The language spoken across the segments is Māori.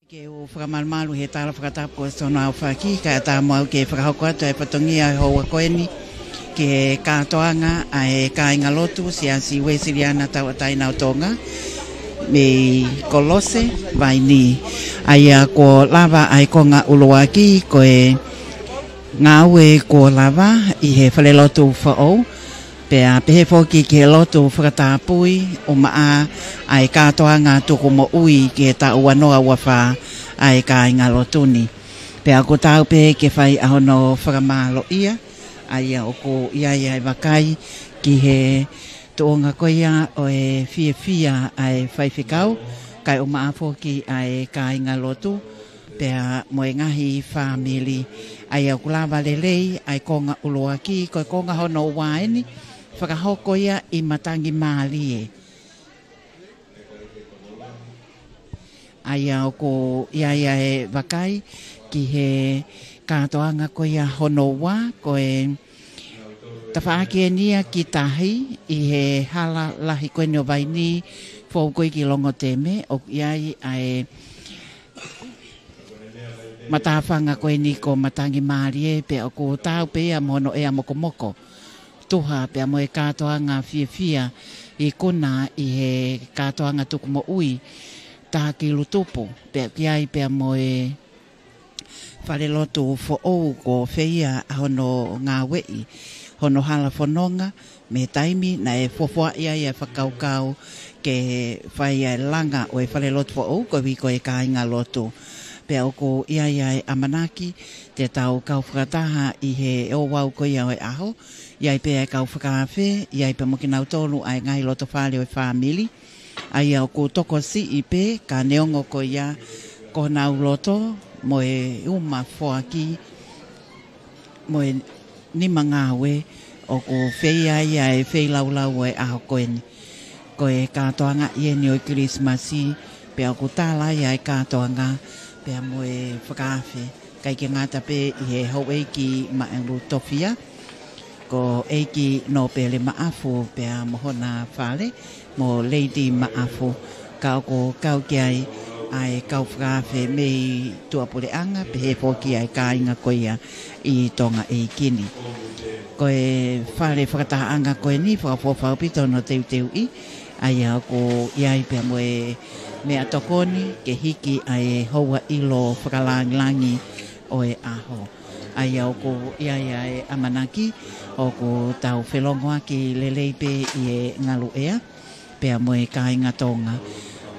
Ke o whakamalmalu he tāra whakatapu e sono au whaki, ka tā mau ke whakahoko atu e patongia e hoa koeni, ke kātoanga e ka inga lotu, si Wesleyana tau ataina o tonga, me kolose, vai ni. Aia ko lava ai ko ngā uloaki, ko e ngā ue ko lava, i he whale lotu whaou, pea pehe whoki ke lotu whakatāpui o maa ai kātoanga tuku mo ui ke ta uanoa wawha ai ka inga lotuni. Pea ko tau pe ke whai ahono whakamalo ia, ai o ko iai ai wakai ki he tuonga koia o e fia ai whaiwhikau, kai o maa whoki ai ka inga lotu, pea mo e ngahi whamili ai au kulawa lelei ai konga uloaki, koi konga hono waeni, whakahoko ia i matangi mālie. Ai au ko iaia e wakai ki he kātoanga ko ia hono wā, ko e tawhaake nia ki tahi i he hala lahi koe no vaini fōu koe ki longo teme, o iai ai matawhanga koe ni ko matangi mālie, pe o ko tau pe a mono e a moko. Tuha pea mo e kātoanga fia i kuna i he kātoanga tuku mo ui taha ki lutupu, pea kiai pea mo e whare lotu fo ou ko whia hono ngā wei, hono hala whanonga me taimi na e fofua ia e whakaukau ke whai e langa o e whare lotu fo ou ko wiko e kāinga lotu. Pea o ko ia e amanaki te tau kau whakataha i he o wau ko ia o e aho, iai pea e kau whakawhe, iai pea mo ki nau tolu ai ngai loto whale o e whamili, ai au ko toko si i pe, ka neongo ko ia ko nau loto, mo e uma whoaki, mo e nima ngāwe, o ko whea ia e whei laulau o e aho koeni. Ko e kātoanga ieni o i Christmasi, pea o ko tāla ia e kātoanga, pea mo e whakawhe, kai ki ngāta pe i he hau eiki ma engu tofia, ko eiki no pele maafu pea mohona whale, mo Lady Maafu, ka ko kau ki ai kau whakawhe mei tuapureanga, pe he whoki ai ka inga koia i tonga e kini. Ko e whare whakataanga koe ni, whakawhawhau pito no teu i, ai au ko iai pea mo e mea tokoni, ke hiki ai houa ilo whakalangi o e aho. Ai au ko iai ai amanaki, o ko tau whelongoa ki leleipe i e ngalu ea, pea mo e kāinga tonga.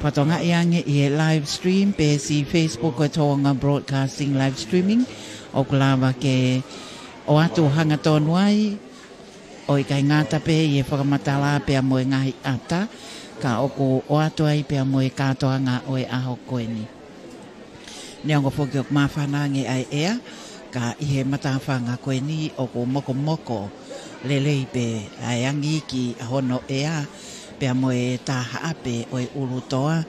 Patonga iange i e live stream, pe si Facebook o tonga broadcasting live streaming, o kulawa ke o atu hanga tonu ai, o i kai ngata pe i e whakamatala pea mo e ngahi ata, ka o ko o atu ai pea mo e kātoanga o e aho koeni. Neongo whoki o mawhanange ai ea, ka i he matawhanga koeni o ko moko leleipe ai angi ki ahono ea, pea mo e taha ape o e urutoa,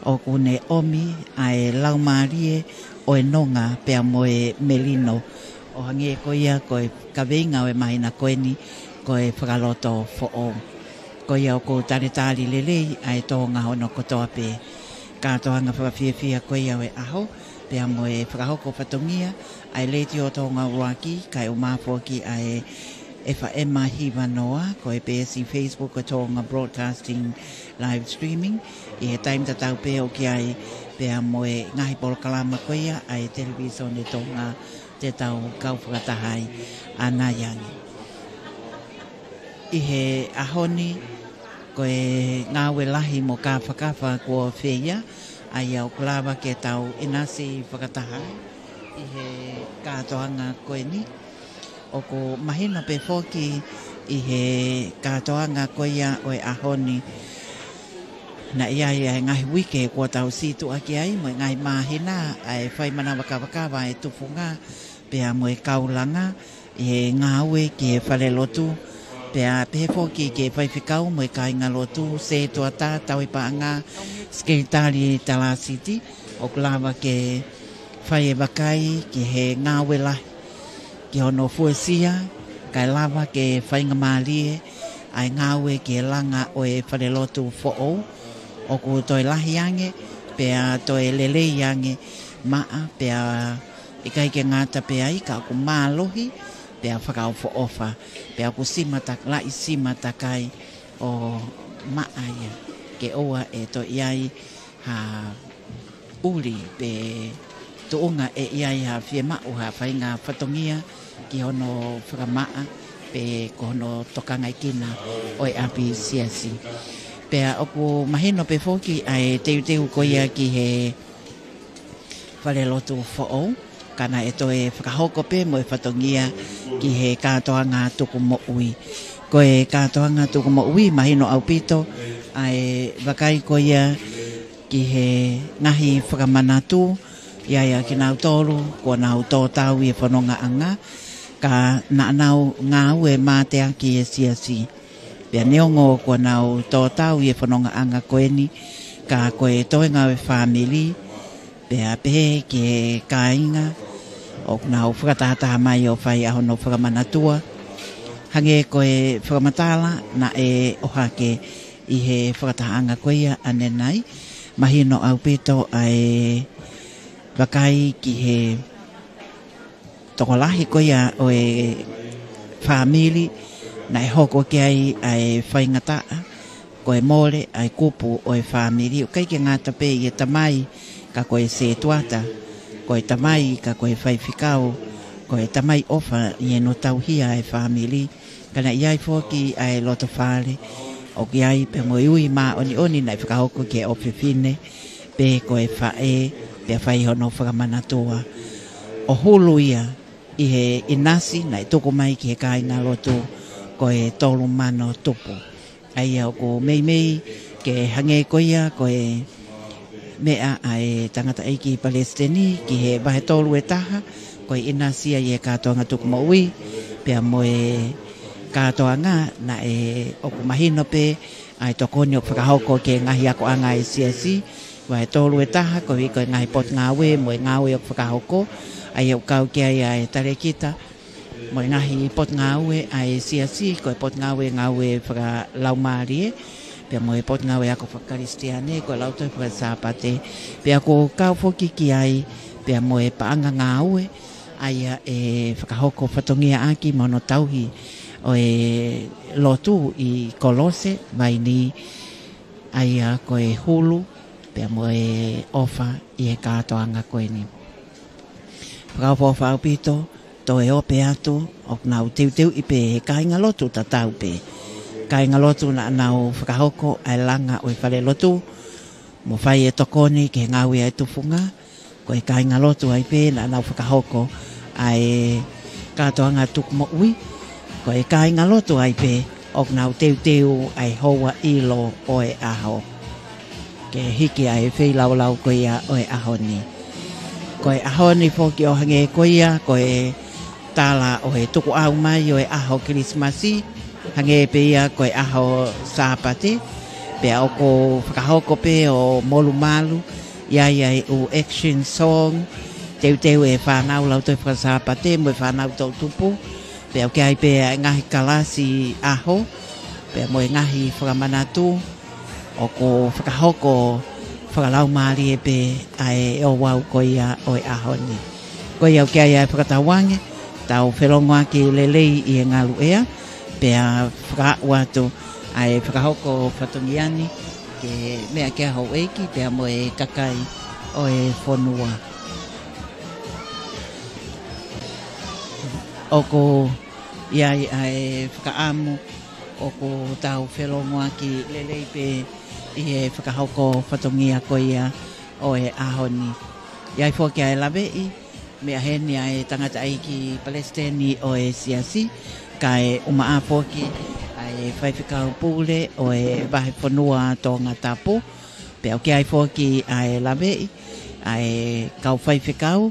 o kune omi ai laumarie o e nonga pea mo e melino, o hangi e koia ko e kaweinga o e mahina koeni ko e whakaloto fo o. Koia o ko taretari lelei ai tonga hono kotoa pe, kātoanga whakawhiawhia koia o e aho, pea mo e whakahoko whatongia, ai leiti o tonga uaki, kai o mawhoki ai e whaema hiwa noa, ko e PSC Facebook o tonga broadcasting live streaming, i he taim tatau pe o ki ai, pea mo e ngahi polo kalama koia, ai television e tonga te tau kau whakatahai anayangi. I he ahoni, ko e ngāwe lahi mo ka whakawha kua whea, ai au kulawa ke tau inasi whakatahai, i he kātoanga koe ni, o ko mahina pe whoki i he kātoanga koia o e ahoni, na ia ngahi wike kua tau situ aki ai, mo e ngahi mahina, ai whai mana wakawakawa e tufunga, pea mo e kaulanga, i he ngāwe ki e whare lotu, pea pehe whoki ke whaiwhikau mo e kāinga lotu, se tuata tau i paanga, skeitari Tala City, o kulawa ke whai e wakai ki he ngāwe lahi, ki hono fuesia, kai lava ke whainga mālie, ai ngāwe ke langa o e whare lotu fo o ko toi lahi ange, pea to e lele yange maa pea i kai ke ngata pea i ka ku malohi pea whakao fo ofa pea ku simata lai simata kai o maa ia ke oa e to iai ha uli pe tuunga e iai ha fie mau ha whainga whatongia ki hono whakamaa pe ko hono tokanga ikina o e api siasi. Pea oku mahino pe foki ai teu ko ia ki he whale lotu fo'o kana e to e whakahoko pe mo e whatongia ki he kātoanga tuku mo ui. Ko e kātoanga tuku mo ui mahino au pito ai wakai ko ia ki he ngahi whakamanatu iaia ki nau tolu ko nau tō tau i whanonga anga ka na nau ngā ue mātea ki e siasi. Pea neongo ko nau tō tau i whanonga anga koeni ka koe toenga e whamili pea pehe ki e kāinga o nau whakatata mai o whai ahono whakamanatua hange koe whakamatala na e ohake i he whakataanga koea anenai mahino au pito ai wakai ki he tokolahi koea o e whamili na e hoko ki ai whaingataa koe mole ai kupu o e whamili o kai ke ngata pe i e tamai ka koe se tuata koe tamai ka koe whaifikao koe tamai ofa i e no tauhia ai whamili kana iai foki ai loto whale o ki ai pe mo iui ma oni na i whakahoko ki e ofifine pe koe whae pe whai hono whakamanatua o hulu ia i he inasi na i toko mai ki he kāinga lotu koe tolu mano tupu ai au ko mei ke hange koia koe mea ai tangata eiki Palestini ki he bahe tolu e taha koe inasi ai e kātoanga tuku mo ui pea moe kātoanga na e oku mahino pe ai tokoni o whakahoko ke ngahi ako anga e siasi wae tolu e taha ko i koe ngahi pot ngawe mo e ngawe o whakahoko ai au kau ki ai tare kita mo e ngahi pot ngawe ai siasi ko e pot ngawe whaka laumarie pia mo e pot ngawe ako whakaristiane ko e lauto e whakasapate pia ko kau foki ki ai pia mo e paanga ngawe ai e whakahoko whatongia aki mono tauhi o e lotu i kolose vai ni ai ko e hulu pia mo e ofa i e kātoanga koe ni. Whakaupofa au pito, to e ope atu, o nau teu i pe he kāinga lotu ta tau pe. Kāinga lotu na nau whakahoko ai langa o e whare lotu, mo whai e tokoni ke ngāui ai tufunga, ko e kāinga lotu ai pe na nau whakahoko ai kātoanga tuku mo ui, ko e kāinga lotu ai pe, o nau teu ai hoa ilo o e aho. Ke hiki ai whei lau ko ia o e aho ni. Ko e aho ni fōki o hange ko ia, ko e tala o e tuku au mai o e aho Kirismasi, hange pe ia ko e aho sāpate, pe au ko whakahoko pe o molu malu, iai o action song, teu e whanau lau toi whakasāpate, mo e whanau tau tupu, pe au ki ai pe ngahi kalasi aho, pe mo e ngahi whakamanatu, o ko whakahoko whakalau maari e pe ai o wau ko ia o e aho ni. Ko ia o kia ia whakatawange, tau whelongoa ki lelei i e ngalu ea, pe a whakaua atu ai whakahoko whatongiani, ke mea kia hau eiki, pe a mo e kakai o e whonua. O ko ia ai whakaamu, o ko tau whelongoa ki lelei pe i e whakahoko whatongia ko ia o e ahoni. Iai fōki ai lawe i, mea heni ai tangata ai ki Palestini o e siasi, ka e umaa fōki ai whaiwhikau pūle o e wahe whanua tō ngā tapu, pe au ki ai fōki ai lawe i, ai kau whaiwhikau,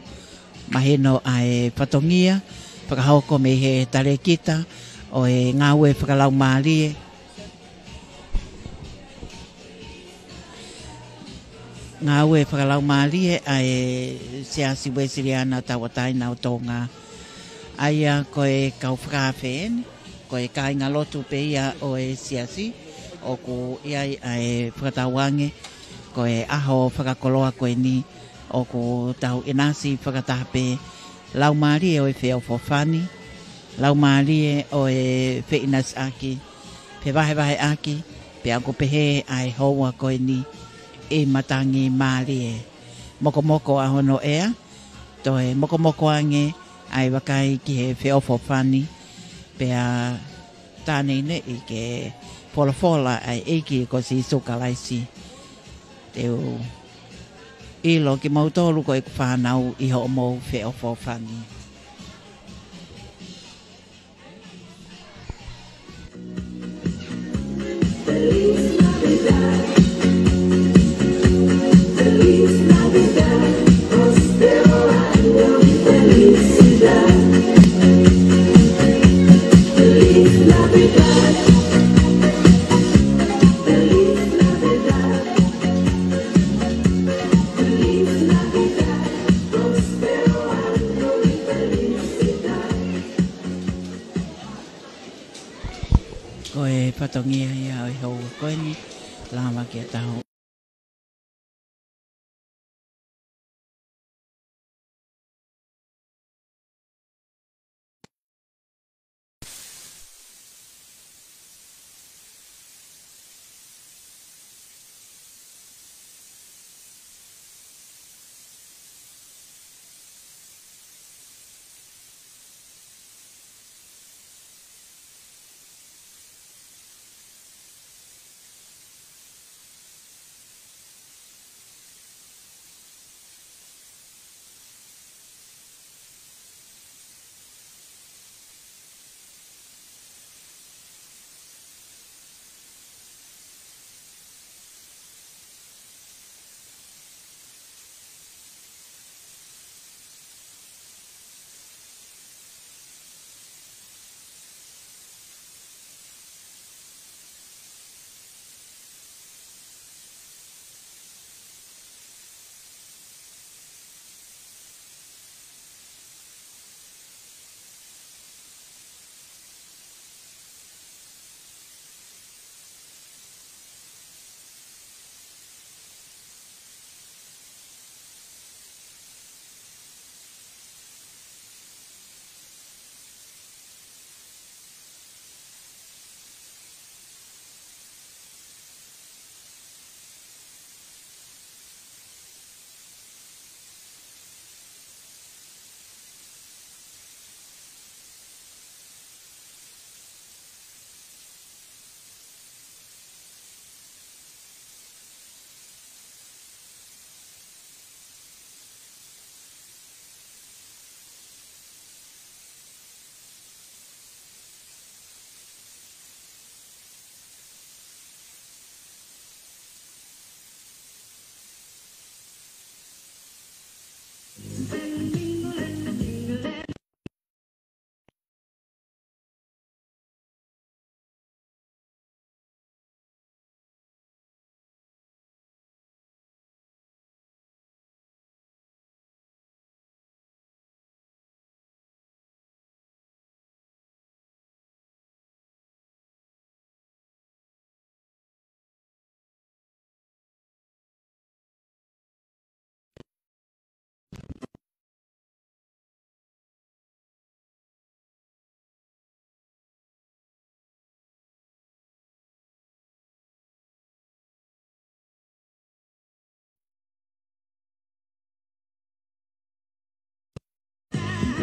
maheno ai whatongia, whakahoko me he tare kita, o e ngāue whakalau mārie, ngā ue whakalau mārie ai siasi Wesleyana tawatai nau tōngā. Aia koe kau whakawhene, koe kai ngā lotu pe ia o e siasi, o ko iai ai whakatawange, ko e aho whakakoloa koe ni o ko tau inasi whakatape lau maari o e wheo fofani lau maari o e whiinas aki pe wahe aki pe ako pehe ai hoa koe ni e matangi maari e moko ahono ea to e moko ange ai wakai ki he wheo fofani pe a tāne ne i ke fola ai eiki ko si sukalaisi te o ilo ki mautolu ko e whanau i ho mo wheo fofani. Feliz Navidad, prospero año y felicidad. Feliz Navidad, feliz Navidad, feliz Navidad, prospero año y felicidad. Koe patongia ia o hou koe ni lama ki a taho.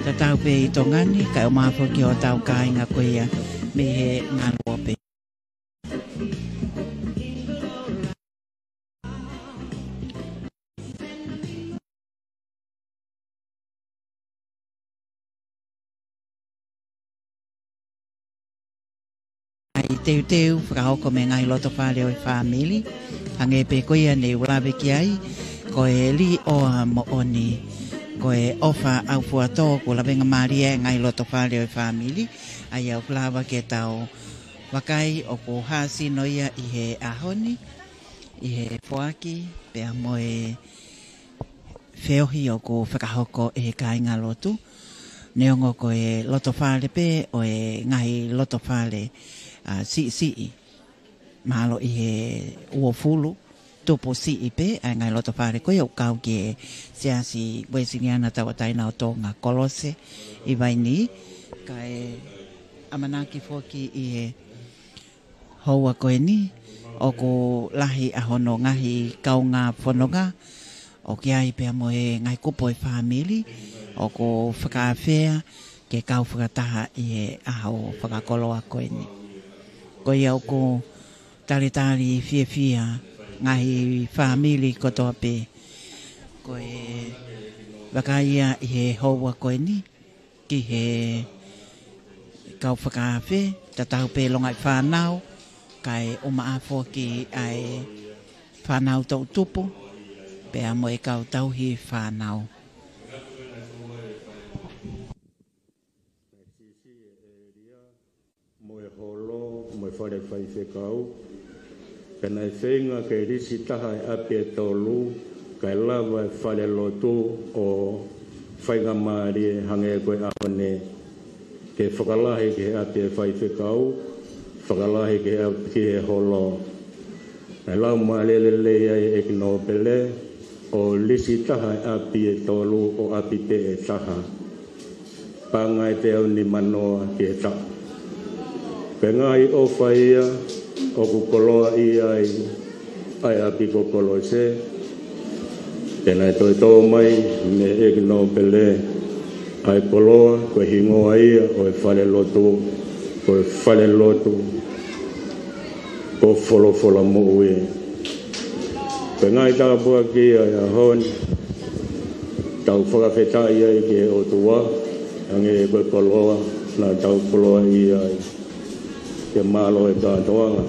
Ta tau pe i tongani, kai o mafo ki o tau ka inga koe ia me he ngalua pe. Ai teu, whakahoko me ngai loto whare o i whamili, hange pe koe ia ne ulawe ki ai, koe li oa mo oni, koe ofa au fuato ko la venga maria ngai loto whare o i whamili, ai au flawa ke tau wakai o ko hasi noia i he ahoni, i he poaki, pe a moe whiohi o ko whakahoko e he kāinga lotu, neongo ko e loto whare pe o e ngai loto whare si mahalo i he uofulu tupu si ipe ai ngai loto whare koe o kau ke sia si Wesleyana tawataina o tō ngā kolose I waini kai amanaki foki I he houa koe ni o ko lahi a hono ngahi kau ngā whanonga o ki ai pia mo e ngai kupo e whamili o ko whakaawhea ke kau whakataha I he aho whakakoloa koe ni. Koe au ko tari fia ngahi whamili kotoa pe. Koe wakaia I he houa koe ni ki he kau whakaawhe tatau pe longai whanau kai o maafo ki ai whanau tau tupu pe amo e kau tauhi whanau. Moe holo, moe whare whai whekau. Pena e whenga kei risi taha e api e tolu, kai lawa e whare lotu o whainga maari e hange koe ahone. Ke whakalahi ke api e whai whekau, whakalahi ke api e holo. E lau maalelele ai e kino pele, o lisi taha e api e tolu o api te e taha. Panga e te au ni manoa ki e taha. Pengai o whaia, o kukoloa I ai api kokolo se. Tēnā e toi tō mai, me e kino pele, ai koloa, koe hingoa ia, o e whare lotu, ko wholofola mo ue. Pengai tāpua ki ai a hon, tau whakawhetai ai ki e o tua, ange e koe koloa, nā tau koloa I ai. Ke malo e kātoanga.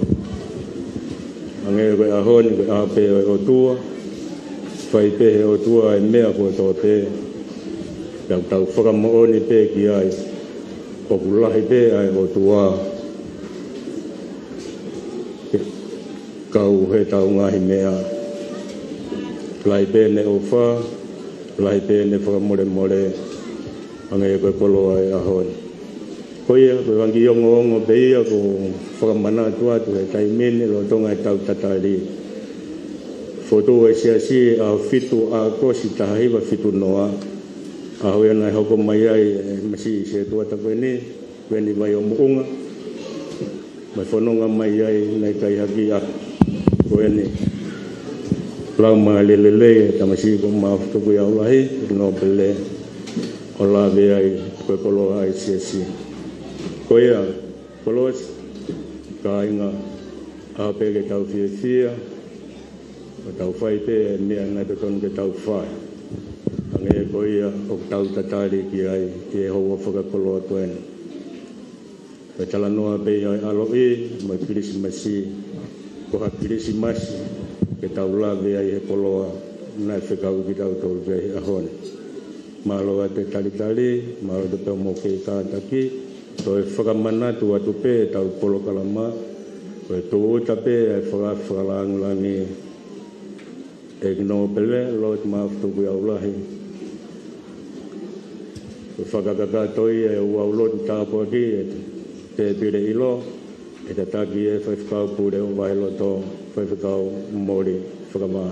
Ange koe ahoni, koe ape o tua, whai pehe o tua e mea koe tō pe. Kau tau whakamooni pe ki ai, o kulahi pe ai o tua. Kau he tau ngahi mea. Lai pe ne o wha, lai pe ne whakamore, ange koe koloa e ahoni. Koia, koe wangi ongo beia ko whakamana tuatu he taimene lo tonga e tau tatari. Foto e siasi a fitu a kosi tahiwa fitu noa. A hoi ana hoko mai ai masi se tuata koe ni mai o muunga. Mai whanonga mai ai nei kai haki a koe ni. Lau maa lelele tamasi ko maa futuku ya ulahi, no pele o lawe ai koe koloa ai siasi. Koia, kolos, ka inga ape ke tau fia, o tau whai pe mea ngai te tonu ke tau whai. Ange koia, o tau tatari ki ai, ki e hoa whakakoloa koen. Ka tala noa pe ai alo mo kirisimasi, ko ha kirisimasi, ke tau lawe ai he koloa, nai whekau ki tau tolu ke ahone. Malo te tali, malo te peo mo ke kātaki, to e whakamanatu atu pe tau polo kalama, ko e tō uta pe e whakalangulangi e kino pele, lo te maaftuku au lahi. Ko whakakakatoi e uau loti tāpua ki e te pire ilo, e te taki e whaifkau pure o wailo tō whaifkau mori whakama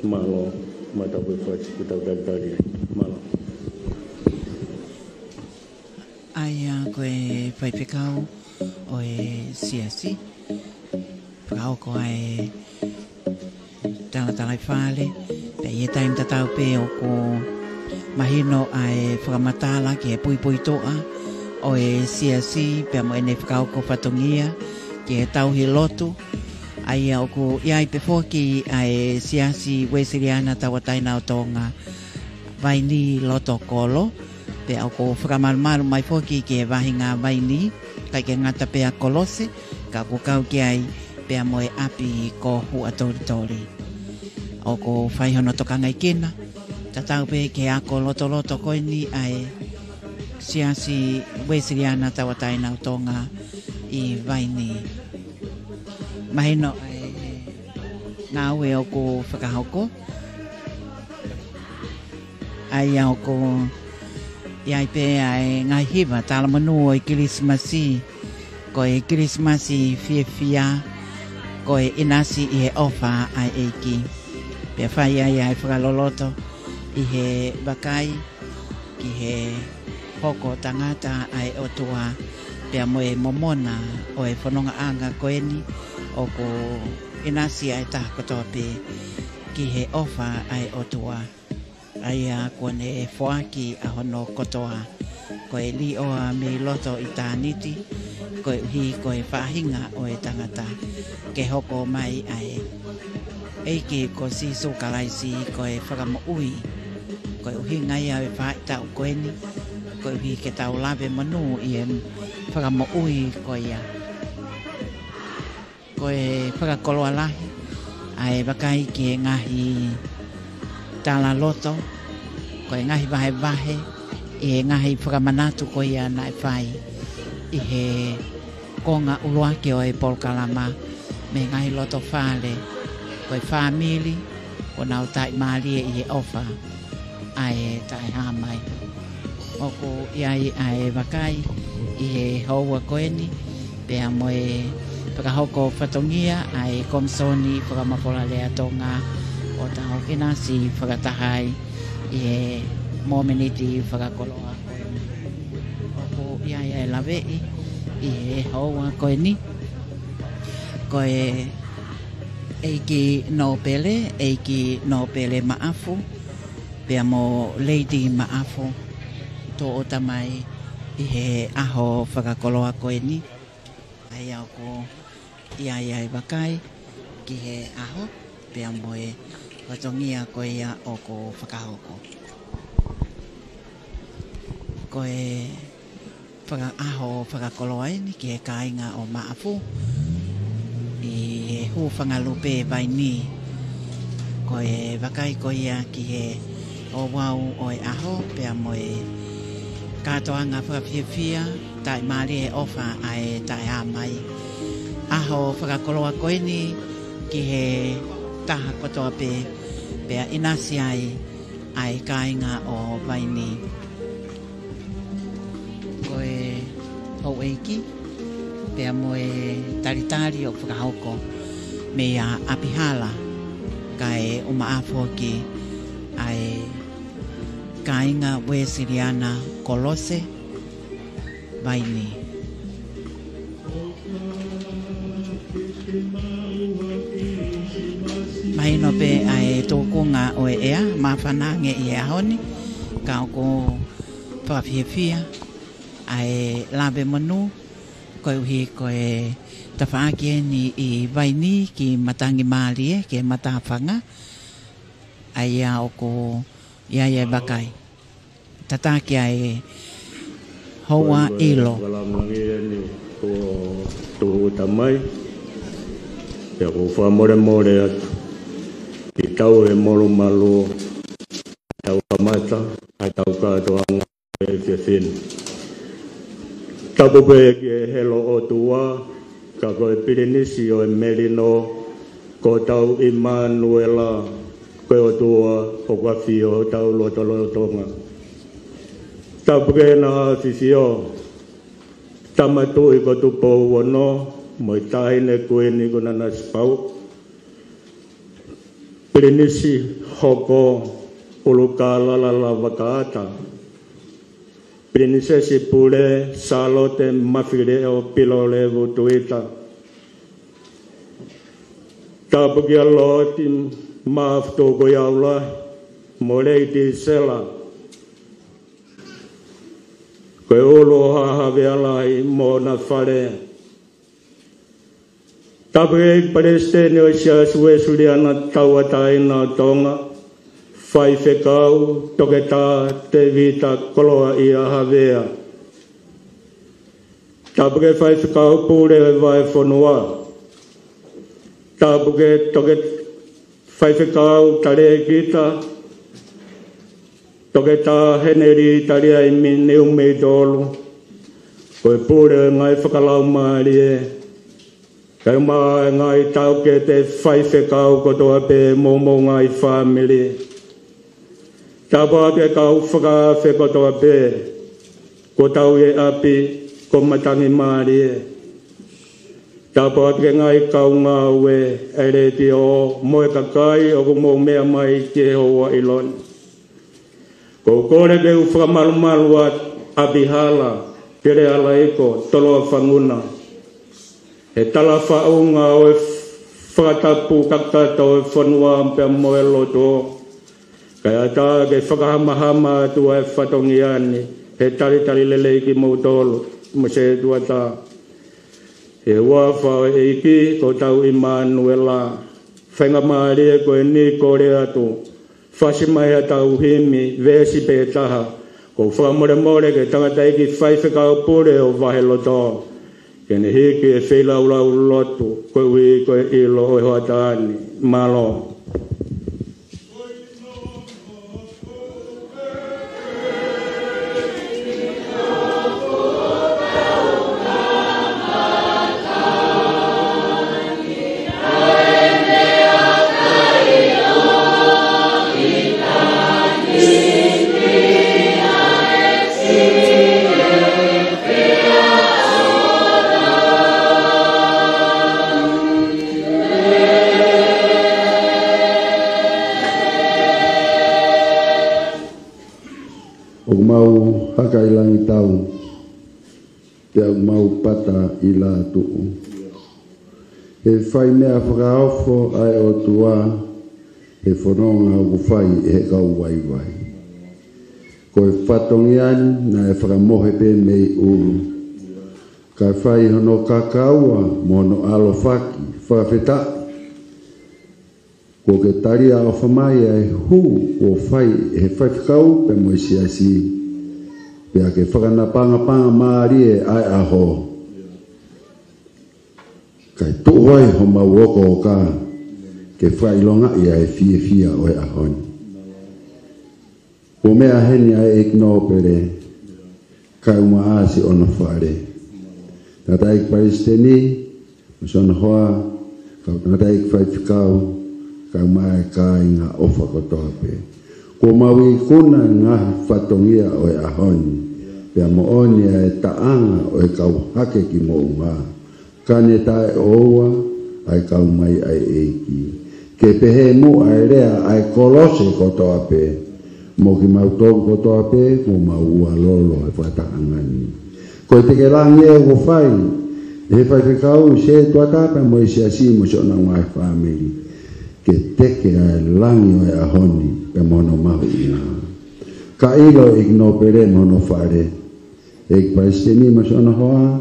malo, matau e whaifkau tari, malo. Aia koe whaipekau o e siasi. Whakao ko ai tala whale. Pe i e taim tatau pe o ko mahino ai whakamatala ki e pui toa. O e siasi pe mo ene whakao ko whatongia ki e tauhi lotu. Aia o ko iai pe whoki ai siasi Wesleyana tawataina o tonga waini loto kolo. Pe au ko whakamaramaru mai whoki ki e wahinga waini, kai ke ngata pe a kolose, ka ko kau ki ai pe a moe api ko hua tori. Au ko whaihono tokanga I kena, tatau pe ke a ko loto koe ni ai siasi Wesleyana tawataina o tonga I waini. Mahino ngā ue au ko whakahoko, ai au ko iai pe ai ngai hiva tala manu o I kirismasi ko I kirismasi fia ko e inasi i he ofa ai eiki. Pea whai ai ai whakaloloto i he wakai ki he hoko tangata ai otua pea mo e momona o e whanonga anga koeni o ko inasi ai taha kotoa pe ki he ofa ai otua. Ai a kone e whaaki a hono kotoa ko e li oa me loto i tāniti ko e uhi ko e whahinga o e tangata ke hoko mai ai eiki ko si sukalaisi ko e whakamo ui ko e uhi ngai au e whaai tau koeni ko e uhi ke tau lawe manu i e whakamo ui ko ia ko e whakakoloa lahi ai wakai ki e ngahi tala loto ko e ngahi vahe vahe i e ngahi whakamanatu ko ia na e whai i he konga uruaki o e polkalama me ngahi loto whale ko e whamili ko nau tai maari i he ofa ai tai hamai o ko iai ai wakai i he haua koeni pea mo e whakahoko whatongia ai komsoni whakamawhola lea tonga o taho kinasi whakatahai i he momeniti whakakoloa koeni o ko iai ai lawei i he haua koeni ko e eiki no pele maafu pea mo lady maafu to o tamai i he aho whakakoloa koeni ai au ko iai ai wakai ki he aho pea mo e watongia ko ia o ko whakahoko ko e aho whakakoloa ni ki he kāinga o maafu i he hu whangalupe vai ni ko e wakai ko ia ki he o wau o e aho pea mo e katoanga whakawhiawhia tai maari e ofa ai tai hamai aho whakakoloa koeni ki he taha kotoa pe pea inasi ai kāinga o vai ni ko e hau eiki pea mo e taritari o whakahauko me a apihala kai umaafo ki ai kāinga Wesiliana Kolose Vaini. Mahino pe ai tōkunga o e ea, mawhanange i e ahoni, ka o ko whawhiawhia ai lawe manu, koe uhi koe tawhaaki ni i Vaini ki matangi maalie, ki matawhanga, ai ia o ko ia bakai. Tataki ai hoa ilo. Walamangi ni ko tuhu tamai. Pea ko whamore more atu. Ki tau e moro malo. Tau kamata. Ai tau katoanga e whiawhin. Tapu pe e helo o tua. Ka koe pirinisi o e merino. Ko tau Immanuela. Koe o tua o kwafi o tau lotonga. Tapuke na fifio. Tamatu i ko tupo wano. Moi tahine koe ni ko nana spau. Pirinisi hoko ulukala la wakaata. Pirinisi pule salote mafire o pilole vutuita. Tapuke aloti maafto ko yaula. Moleiti sela. Koe olo hahawe alai mo na whare. Tapuke Palestine o sia suesuliana tauatai na tonga. Whai whekau toketa te vita koloa i ahavea. Tapuke whai whekau pūre vai whanua. Tapuke whai whekau tare kita. Toketa heneri taria i mine umei tolu. Koe pūre ngai whakalau maari e. Kai maa ngai tauke te whai whekau kotoa pe momo ngai whamili. Tāpua te kau whakawhe kotoa pe. Ko tau e api ko matangi maari e. Tapa ke ngai kaunga we ere ti o moe kakai o ko mo mea mai ke hoa ilon. Ko kore ke ufra malu at abihala kere ala eko toloa whanguna. He tala whaunga o e whakatapu kakata o e whanua mpea moe loto. Kaya tā ke whakahamahama atua e whatongi ani. He tari lele ki mo tolo mo se tua tā. He wafa e iki ko tau Immanuela. Whenga maari e koe ni kore atu. Whasimai a tau himi, vesi pe taha. Ko whamore more ke tangata iki whaiwhekau pure o wahelo tō. Kene hiki e whilau lotu. Koe ui koe ilo o hoataani. Malo. Haka ilangi tau te au mau pata i la tuu. E whai mea whakaofo ai o tua e whanonga o whai e kau waiwai. Ko e whatongi ani na e whakamohe pe mei uru. Ka whai hono kakaua mono alo whaki whakawheta. Ko ke taria o whamai ai hu o whai e whai whakau pe mo siasi. Pea ke whakanapanga maari e ai aho. Kai tuwai ho mauoko o ka ke whailonga ia e fia o e ahoni. O mea heni ai ikno pere kai uma asi ono whare. Tata ik paristeni, masona hoa, tata ik whaifikau, kai uma e ka inga ofa kotoa pe. Ko maui kuna ngā whatongia o e ahoni. Pea mo oni e taanga o e kau hake ki mo unga. Kane tae oua ai kau mai ai eiki. Ke pehe mu ai rea ai kolose kotoa pe. Mo ki mautoku kotoa pe, mo maua lolo e whataangani. Ko te ke langi e ko whai. E whai whikau se tuatapa mo i siasi mo se ona ngai whamiri. Ke teke ai langi o e ahoni pe mono mahu ina. Ka ilo igno pere mono whare. E paisteni ma sona hoa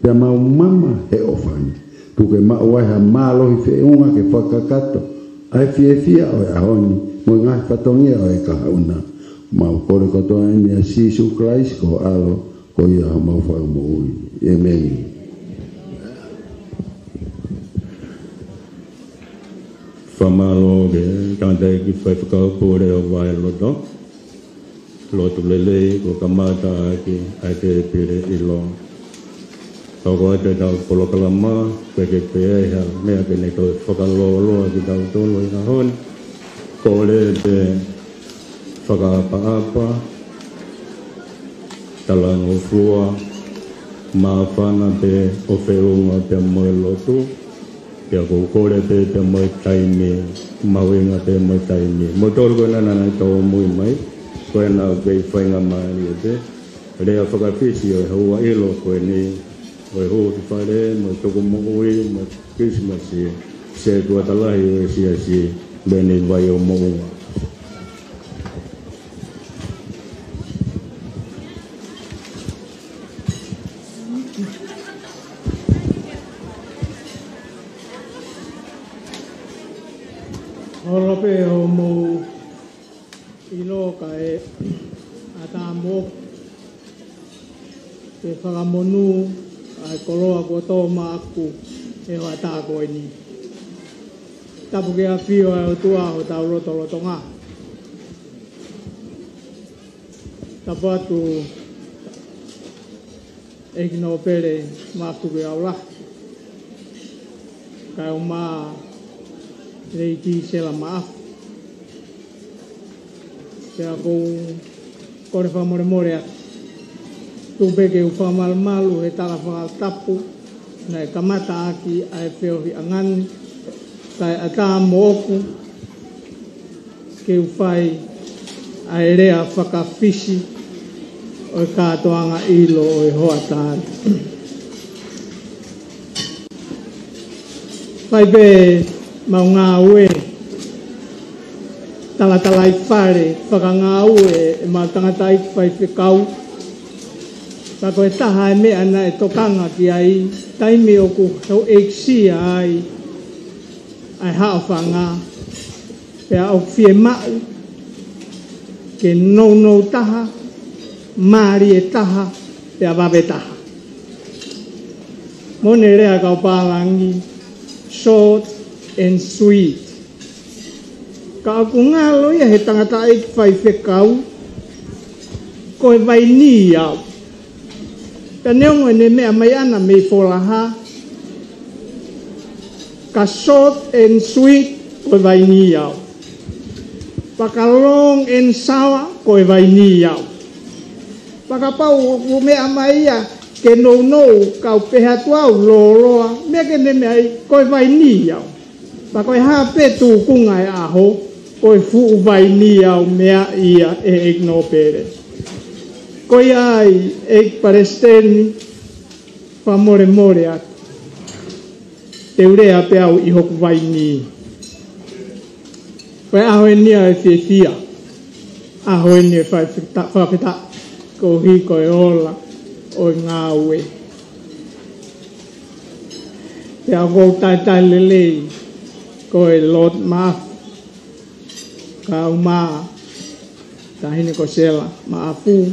pe mau mama he ofani tu ke ma wa ha malo hi fe unga ke whakakato ai fia o ahoni mo ngai whatongia o e kahauna mau kore kotoa ni a Sisu Christ ko alo ko ia mau whakamoui amen. Whamalo ke tante ki whaifakau pore o vai loto. Lotu lele ko kamata ki ai te pire ilo. Toko ate tau polokalama, peke peeha, mea kene koe whakaloloa ki tau tolo i hahon. Ko le te whakaapa-apa, talango fua, maafana pe o whiunga pe moe lotu. Pea ko kore pe moe taimi, mawinga pe moe taimi. Mo tolu koe nana tau mui mai. Koe nā kei whainga maari e te. Rea whakawhisi o e haua ilo koe ni. O e hou ki whare, mo e toko mo ui, mo Christmasi. Se tuatalahi o e siasi, beni vai o mo unga. Ora pe o mo ilo ka e atamo te whakamonu ai koroa ko tō maaku e hoa tā koe ni. Tapu ke a whio e o tua o tau roto ngā. Tapu atu e kino pere maaku ke au lah. Kai o maa reiti sela maa. Sea kou kore whamore atu. Tu peke u whamalmalu he tala whakal tapu. Nei kamata aki ai whiohi angani, kai ata mooku, ke uwhai ai rea whakawhisi o i kātoanga ilo o i hoa tāri. Whai pe mau ngā ue, tala i whare, whaka ngā ue e mau tangata i whai whikau. Tako e taha e mea na e tokanga ki ai, taimi o ku hau eksia ai, ai hao whanga, pea au whie mau, ke nou taha, maari e taha, pea wawe taha. Mone rea kau pālangi, short and sweet. Ka aku ngalo ia he tangata e whai whekau, koe vai ni au. Ka neongo ne mea mai ana me wholaha, ka short and sweet, koe vai ni au. Paka long and sour, koe vai ni au. Paka pau o mea mai ia, ke no kau peha tuau loroa, mea ke ne mea koe vai ni au. Pa koe hape tu kunga e aho, koe fuu vai ni au mea ia e igno pere. Koe ai e paresteni, pa more atu. Te urea pe au i hoku vai ni. Koe aho e nia e whia, aho e nia e whawhita, ko hi koe ola o ngā ue. Te au kou tai lelei, koe lot maafu, ka au maa, ka hine ko sela, maafu,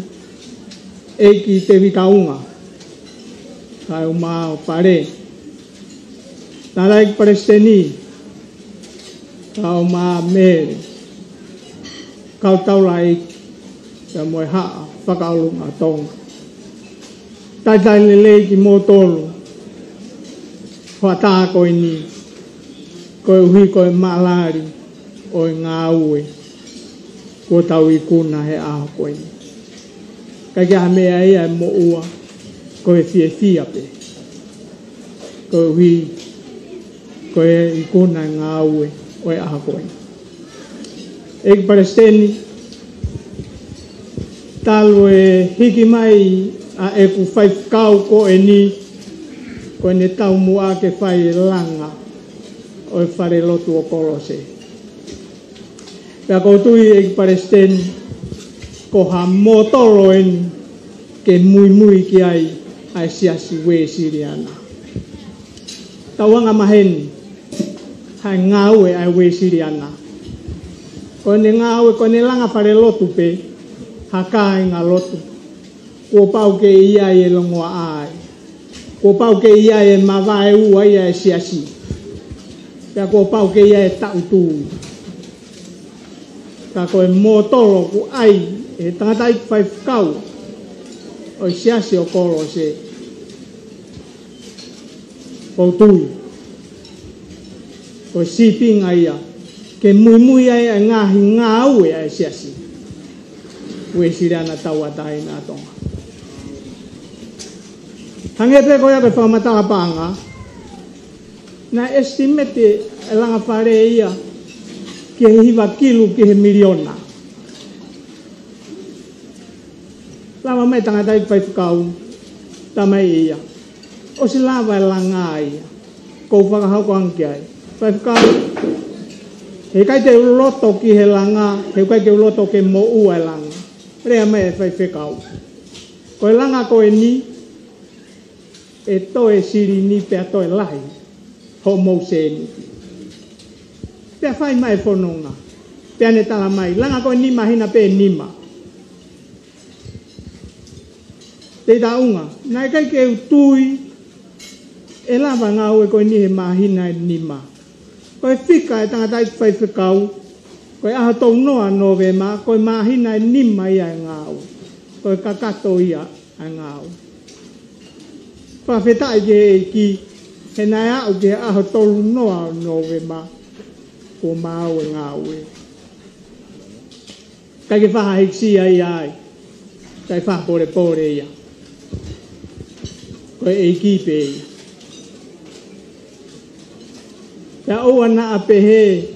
eiki te wikaunga, ka au maa o pare, tāraik paresteni, ka au maa mere, kau taula eiki, ka moe haa, whakaulunga tonga. Tai lelei ki mō tolu, hoa tā koe ni, koe uhi koe maalari, o i ngā ue, ko tau i kuna he aho koe ni. Kai kia mea ia e mo ua, koe whia pe. Koe uhi, koe i kuna i ngā ue, o i aho koe ni. Eki paresteni, talo e hiki mai a e ku whai kau ko e ni, ko e ne tau mua ke whai langa o e whare lotu o kolose. Pea koutui e ki paresteni, ko ha motoro en ke mui ki ai ai siasi we siriana. Tauanga maheni, hai ngau e ai we siriana. Ko ne ngau e ko ne langa whare lotu pe, haka i ngā lotu. Ko pau ke ia e longoa ai. Ko pau ke ia e mawae ua ia e siasi. Pea ko pau ke ia e tautu. Ka koe mōtoro ku ai e tangata i whai whakau. O i siasi o koro se. Ko tui. Ko sipinga ia. Ke mui ai e ngahi ngā ue ai siasi. Ue sirana tau atai nā tonga. Hange pe koia koe whamataka panga, na estimate e langa whare ia ki he hiwa kilu ki he miliona. Lama mai tangata i whai whakau, tamai ia. O si lawa e langa ia, kou whakahauko anki ai. Whai whakau, he kai te uloto ki he langa, he kai te uloto ke mo ua e langa. Rea mai e whai whakau. Koe langa koe ni, e toe siri ni pea toe lahi, ho mou se ni. Pea whai mai whanonga, pea ne tala mai, langa koe nima hina pe nima. Te taunga, nai kai ke utui, e lava ngā ue koe ni he mahina e nima. Koe whika e tangata i whai whakau, koe aha tau noa no ve ma, koe mahina e nima ia e ngā ue. Koe kakato ia e ngā ue. Whawhetai ke e ki, he nai au ke aho tolu noa no ve ma, ko māu e ngā ue. Kai ke whaha hiksi ai ai, kai whaha pore ia. Koe e ki pe ia. Te aua na apehe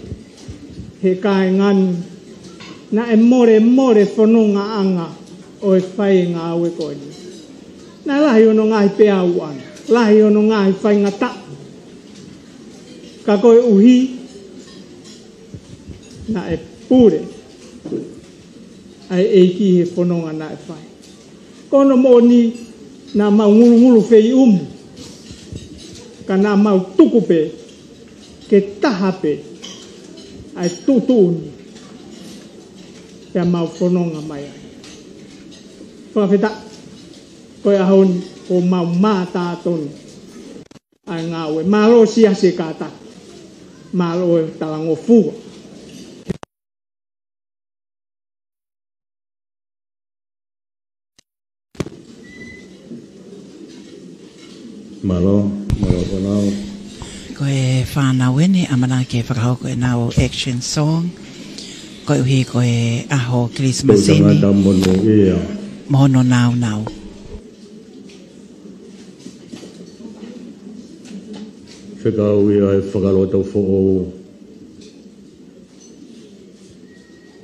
he kai ngan na e more whanonga anga o e whai ngā aue koe ni. Nā lahi ono ngai pe auana, lahi ono ngai whai ngata. Ka koe uhi na e pure ai eiki he whanonga na e whai. Kono mo ni na mau ngulu whei ka nā mau tukupe ke tahape ai tutuni kia mau whanonga mai ai. Whakawheta, koe ahoni ko mau mātā tonu ai ngā ue. Mālo sia se kāta, mālo e talango fua. Malo whanau. Koe whanau ene, amana ke whakahau koe nao action song. Koe uhi koe aho Christmas ene. Tōtanga mono ia. Mono nau nau. Whekau ia e whakaloto who'o.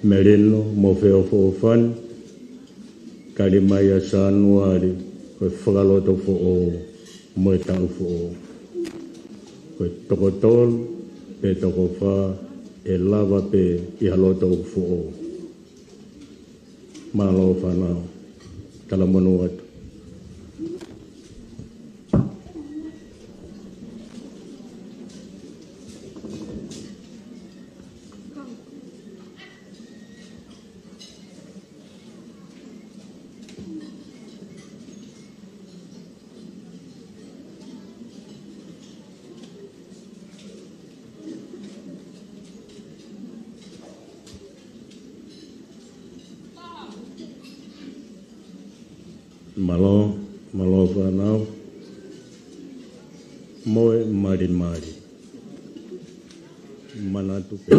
Merino, mo wheo who'o whan. Kari mai a Sanuari, koe whakaloto who'o. Mo e tau who'o. Koe toko tol, pe toko wha, e lava pe i haloto who'o. Malo whanau. Tala monu atu. Malo whanau. Moe mari. Manatu pe.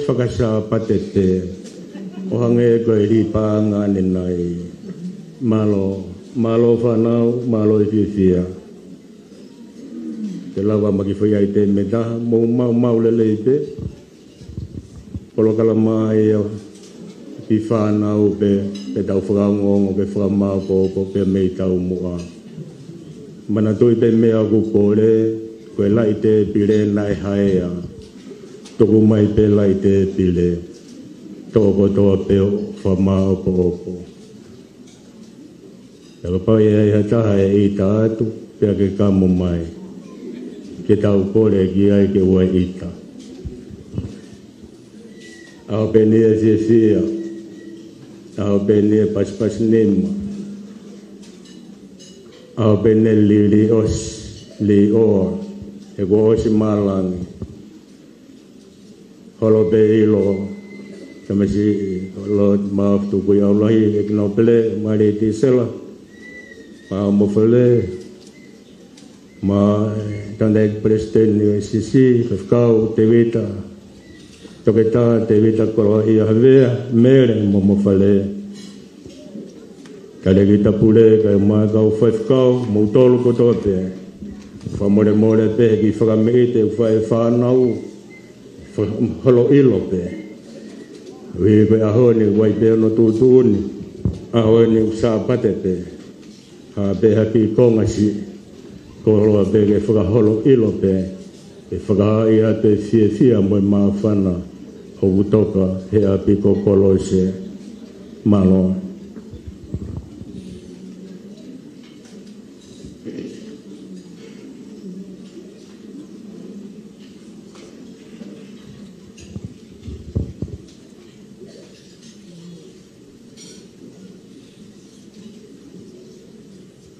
Whakasa patete o hange koe ripa ngane nai malo whanau, malo i whiwhia. Te lawa maki whai ai te me taha, mau lele i pe. Polo kala mai pi whanau pe tau whakaongongo pe whakamau ko pe mei tau mua. mana tui pe mea ku pole koe lai te pile nai haea toku mai pe lai te pile toko toa peo whama opo opo Taka pau e hea taha e ita atu pea ke kamo mai ke tau pole ki ai ke ua ita Aho pe nia sia Aho pe nia pas nima Aho pe ne li os li oa e ko osi malangi Holo pe ilo Tamasi lo maaf tu kui Allahi e kino pele mari ti sela Ma mo fele Ma tandek presten ni sisi kafkau te vita Toketa te vita koroa ia havea mere mo fale Kare kita pule kai ma kau kau mo tolu ko tope Fa more pe ki whakameite fa e whanau holo ilo pe Wi pe ahoni wai pe no tutuni ahoni usapate pe Ha pe haki konga si Koroa pe ke whakaholo ilo pe E whakaha ia te fia mo ma whana O utoka he api kokolo se maloa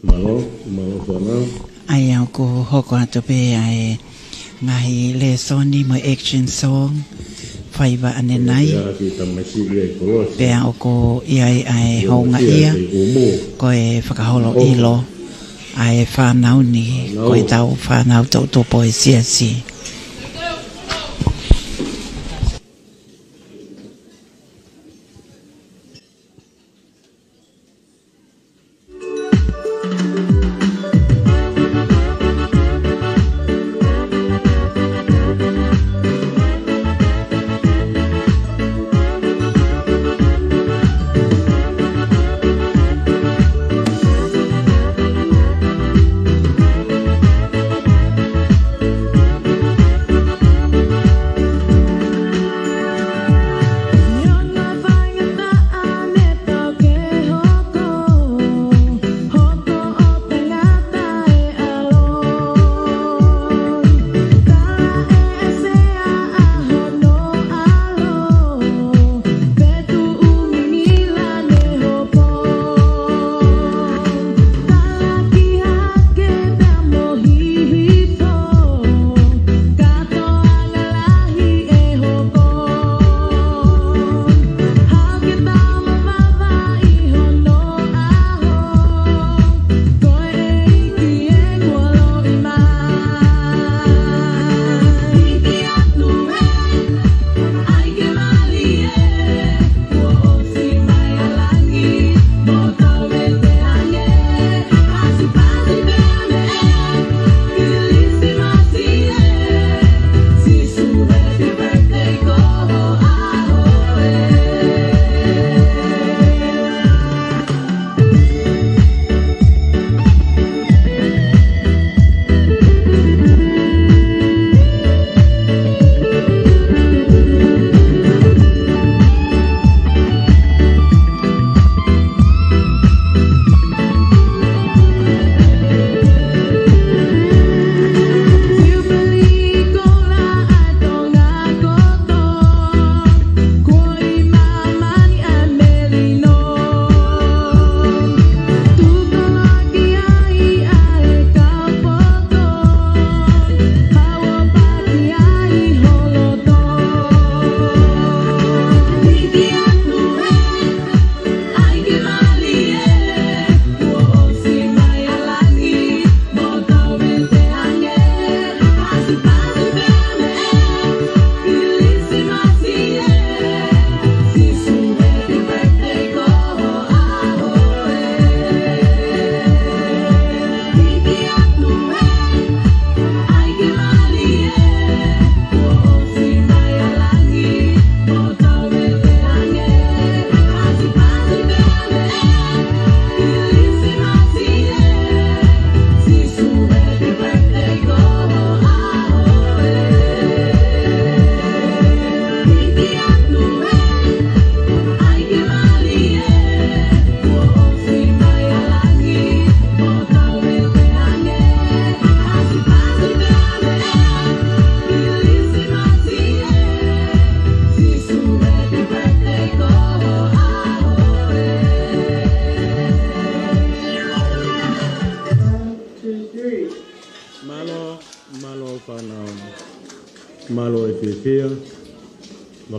Malo whana Ai au ko hoko atu pe ai ngahi le soni mo action song whaiva ane nai Ia ki tamasi e kolosi pe au ko iai ai honga ia ko e whakaholo ilo ai whanau ni ko e tau whanau tau topo e si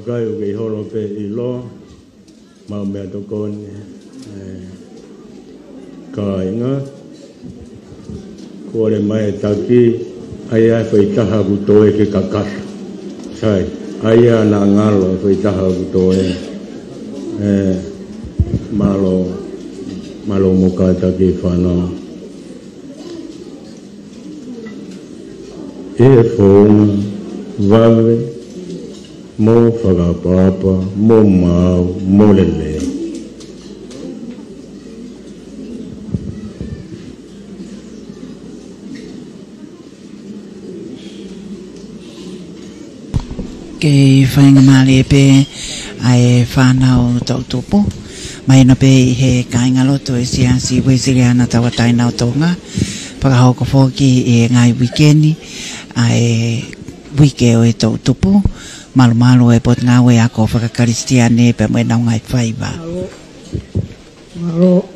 Whakai o kei holo pe I lo, mau mea tokone, ka inga, kore mai taki, aia whai taha kutoe ke kakata. Sai, aia na ngalo whai taha kutoe, malo moka taki whanau. E whonga, wawe, mo whakapapa, mo mau, mo lele. Ke whainga mali pe ai whanau tau tupu. Mai na pe he kainga loto e siasi Weisiliana tawatai nau tonga. Pakahau ka whoki e ngai wikendi ai wike o e tau tupu. Malu e pot ngawe ako whakakaristiane pe mo e nau ngai whaiba. Malo.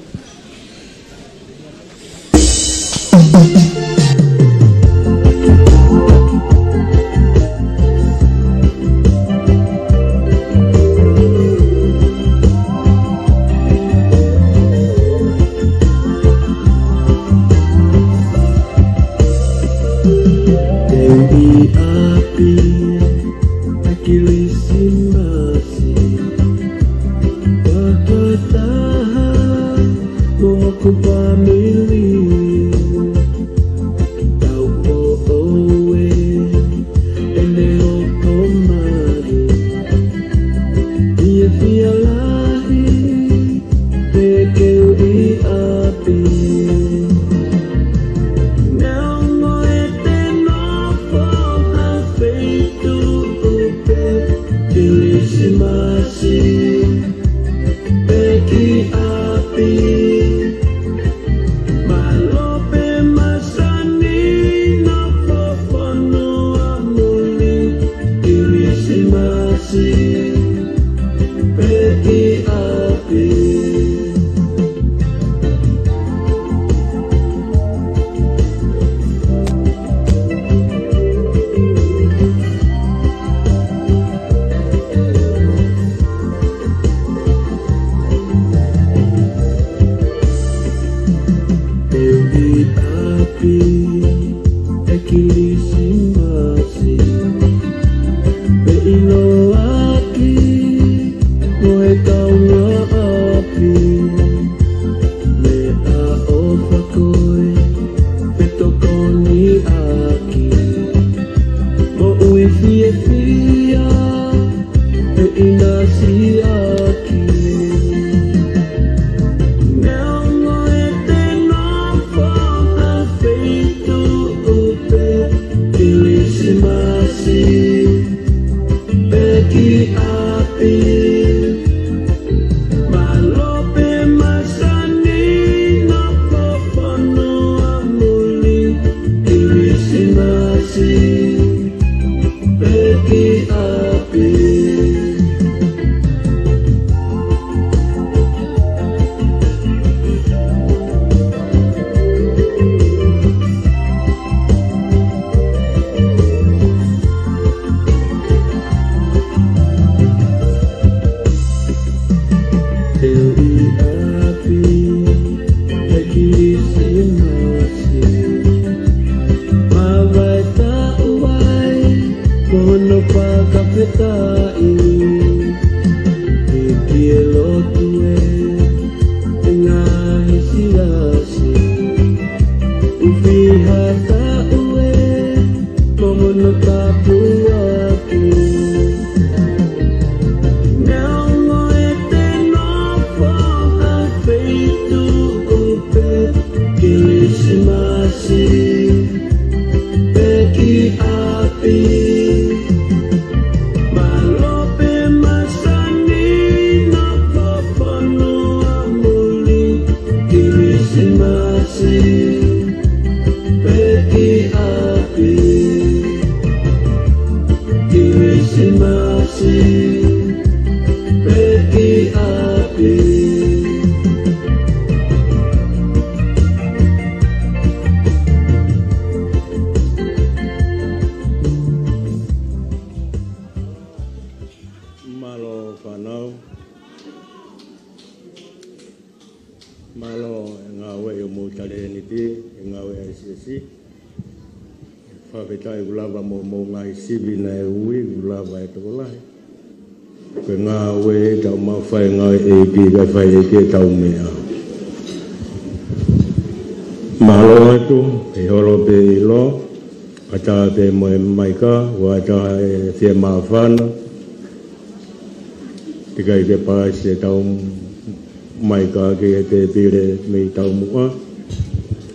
malo ngawe yo mo tale ni ti ngawe ICC fa betai ulava mo ngai sibi na ui ulava to lai ko ngawe ta ma fa ngai e ki ga fa e ki ta mea malo tu e holo be lo ata be mo maika wa ta e ma fana tiga ke pa se ta mai ka ke te pire me tau mua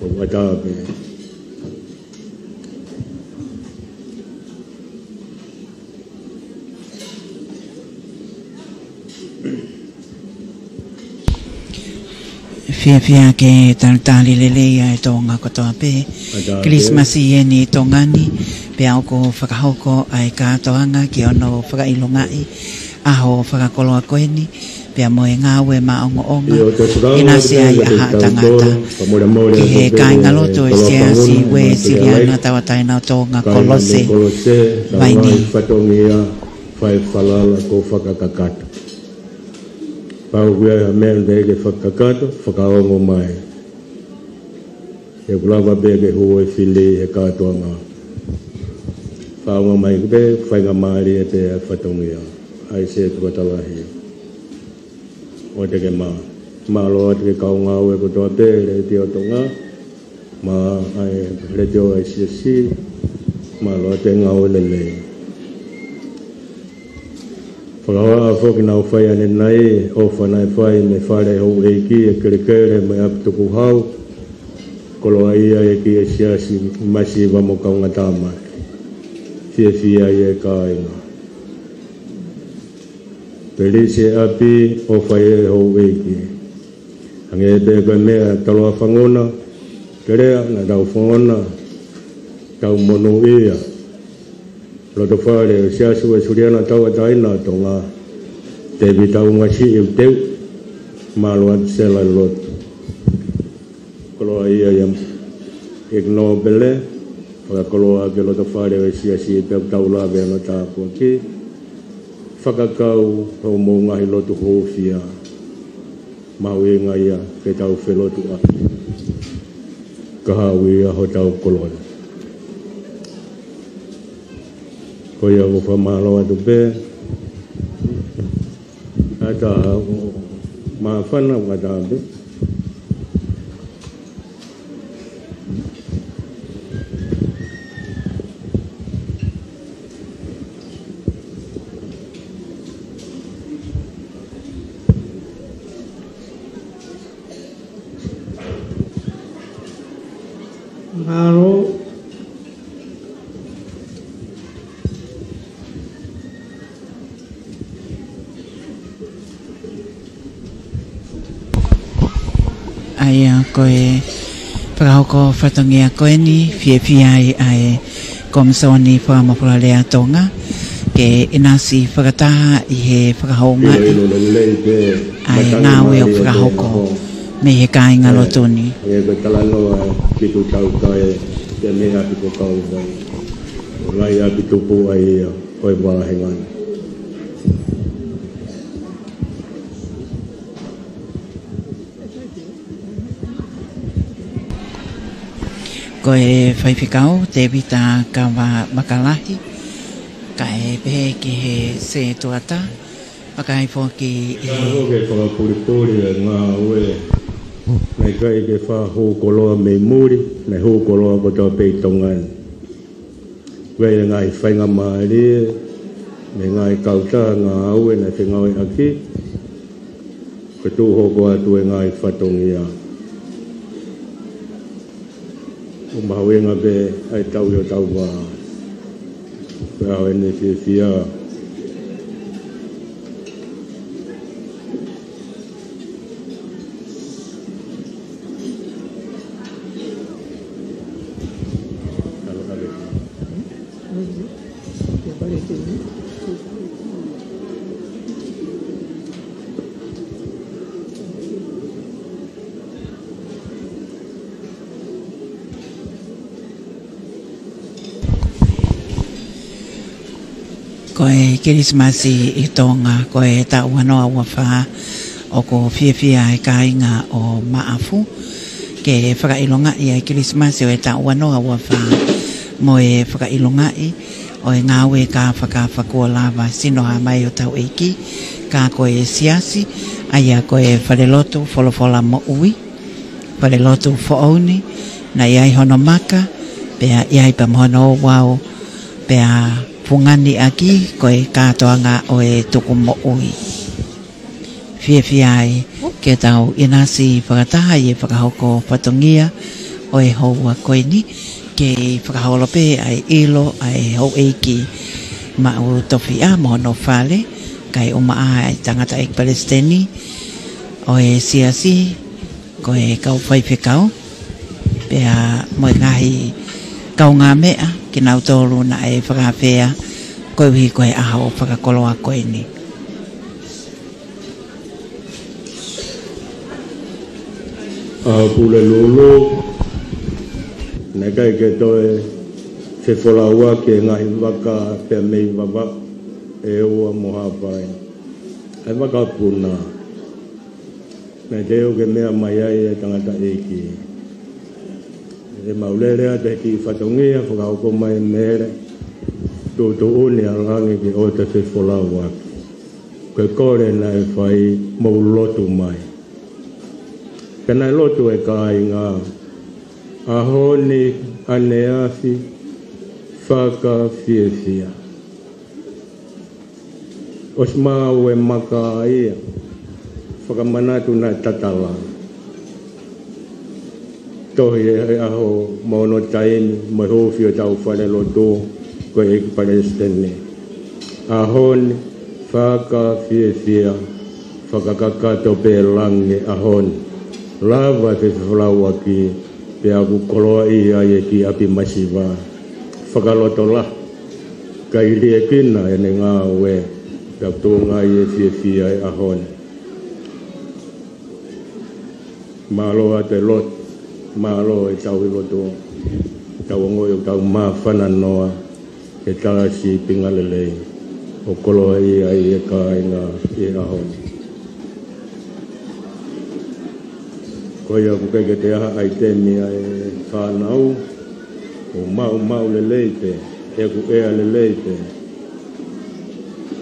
o ata be Fia ke tali lele ai tonga ko toa pe Christmas ye ni tongani pe au ko whakahoko ai katoanga ki ono whakailongai aho whakakolo a koeni pia moe ngawe maongo-onga ina sia i aha tangata ki he kainga loto e sia si we siriana tawataina tonga kolose vaini fatongia fai falala ko whakakakata pau wea mea ke whakakata whakaongo mai e kulawa bege huo e fili e katoanga whaonga mai kube whainga maari e te fatongia ai se tukatalahi o te ke ma loa te ke kaunga ue ko toa te le te o tonga ma ai le te o ai si ma loa te ngau le le whakawa a whoki nau whai ane nai o whanai whai me whare hou eiki e kere me ap tuku hau koloa ia e ki e siasi masi wa mo kaunga tāmai fia i e ka inga Pelise api o whae hou eiki. Hange e pe koe mea taloa whangona, kerea na tau whangona, tau mono ia. Loto whare o siasu e suriana tau ataina tonga, te vitau ngasi iu teu, malo atu sela loto. Koloa ia iam igno bele, whakakoloa ke loto whare o siasi e pe tau lawe ana tāpua ki, whakakau hau mō ngahi lotu hōwhia mau e ngaia ke tau whelotu a ka hawi a ho tau kolona ko ia ko whamalo atu pē ata maa whana wata ape Ngaro ai koe whakahoko whatongia koe ni fia ai komisoni whakamapura lea tonga ke inasi whakataha i he whakahaunga ai ngāwe o whakahoko me he kāinga lotoni. E koe talanoa ki tu tau kai te mea ki ko kau vai. O ngai api tupu ai ia koe wāhengana. Koe whaiwhikau te vita ka makalahi ka e pehe ki he se tuata pakai fōki i Ka hoke whakapuripuri e ngā ue nei kai ke wha hōkoloa me muri nei hōkoloa ko tau pei tongani. Wei e ngai whainga maari me ngai kauta ngā ue nei whengawe aki ko tū hoko atu e ngai whatongia. O mahuenga pe ai tau yo tau wā. Koe hau ene fia. Koe Kirismasi I tonga koe ta wanoa wafa o ko fia e kainga o maafu ke whakailonga I Kirismasi o e ta wanoa wafa mo e whakailonga I o e ngawe ka whakawhakua lava sinoha mai o tau eiki ka koe siasi aia koe wharelotu wholofola mo ui wharelotu whaoni na iai hono maka pea iai pa mohono wau pea pungani aki koe katoanga o e tuku mo ui fia ai ke tau inasi whakataha I whakahoko patongia o e houa koe ni ke whakaholope ai ilo ai hou eiki ma u tofi a mohono whale kai umaa ai tangata ek Palestini o e siasi ko e kau whaiwhekau pea mo ngahi kau ngā mea ki nau tōru na e whakawhea koe wihi koe aho whakakoloa koe ni. Pule lulu na kai ke toe se wholaua ke ngahi waka pea mei wawa e ua moha pai. Ai waka puna. Na te o ke mea mai ai e tangata eiki. E maulerea te ki whatongia whakahoko mai mere. Tō uni alangi ki o te wholaua. Koe kore na e whai mou lotu mai. Kana lotu e kai ngā. Ahoni aneasi whaka fia. Osma we maka ia whakamanatu na tatala tohi e aho mono taini mai hofio tau whare loto ko e Palestine ahoni whaka fia whakakakato pe lange ahoni lava te whalaua ki pe aku koloa ia e ki api masiva whakaloto la kai rie kina e ne ngā we ka tonga I fia e ahon malo te lot malo e tau I loto tau ngoi tau ma whana noa e tarasi pingalelei o koloa I e kāinga e ahon koia ku kei te aha ai temi ai whanau o mau lelei te e ku ea lelei te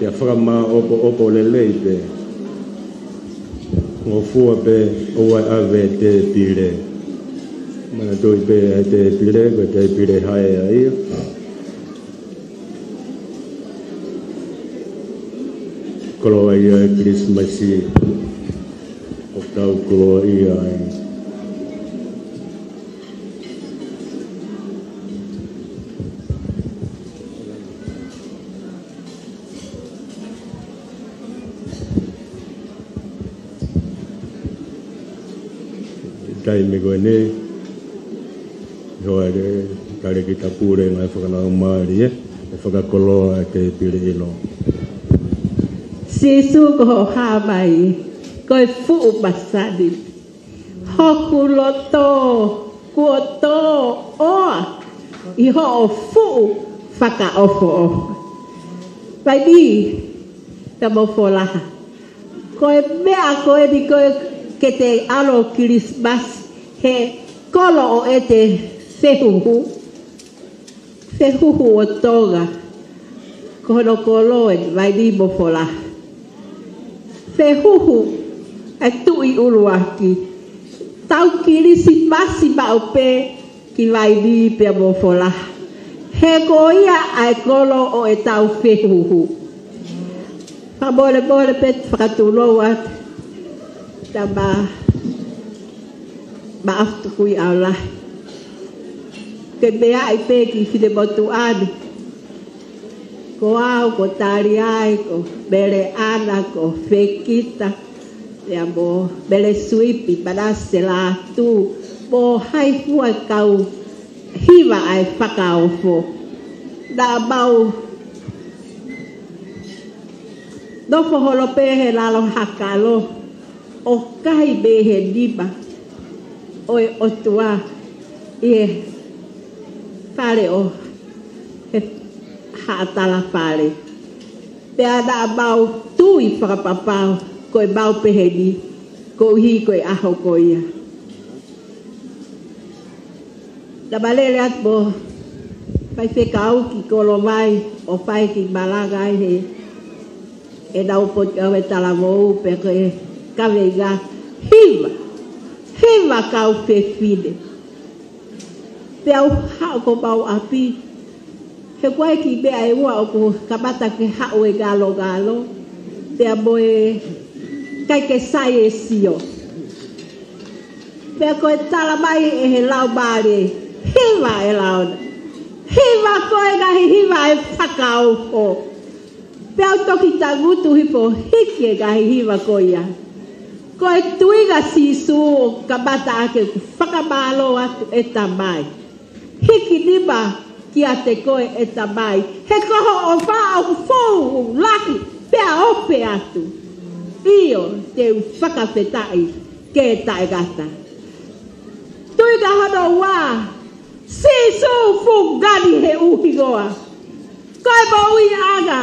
Ia whakama opo le leite. Ngō fua pe oai awe te pire. Mana toi pe te pire, ko te pire hae a ia. Koloa ia e Krismasi. O tau koloa ia e. Tai me koe ne hoa re kare ki tapure ngai whakanau maari e whakakoloa te pire ilo Sisu ko hawai koe fuu basadi hoku loto kuoto oa I ho o fuu whakaofo Pai ni ta mofolaha koe mea koe di koe ke te alo Kirismas he kolo o e te whehuhu o toga kono kolo e vai ni mofola whehuhu e tui uruaki tau Kirismasi maupe ki vai ni pe mofola he koia ai kolo o e tau whehuhu Pabole pet whakatuloa Tama maaf kui Allah. Kebea I peki fide botu anu. Ko au ko tari ai ko bere ana ko fekita. Ya bo bere suipi padase la tu bo hai fua kau hiwa ai whakaofo. Da bau Dofo holope he lalo hakalo. O kai behe diba oe otua e pare o he haatala pare pe ada bau tui whakapapau koe bau peheni ko hi koe aho ko ia. Na balele at bo pai whekau ki kolo mai o pai ki malaga ai he e nau pot au e talamou pe koe kawega hiva kau whewhine. Pe au hao ko bau api he koe ki bea e ua o ko kamata ke hao e galo te a moe kai ke sai e sio. Pe koe tala mai e he lau bari hiva e launa. Hiva koe gahi hiva e whakau o. Pe au toki tangutu hipo hiki e gahi hiva koe ia. Koe tuiga sisu o kamata ake whakamalo atu e tamai. Hiki nipa ki a te koe e tamai. He koho o wha au fōu laki pea ope atu. Io te whakawhetai ke tae gata. Tuiga hono wā, sisu fungani he uhigoa. Koe maui aga.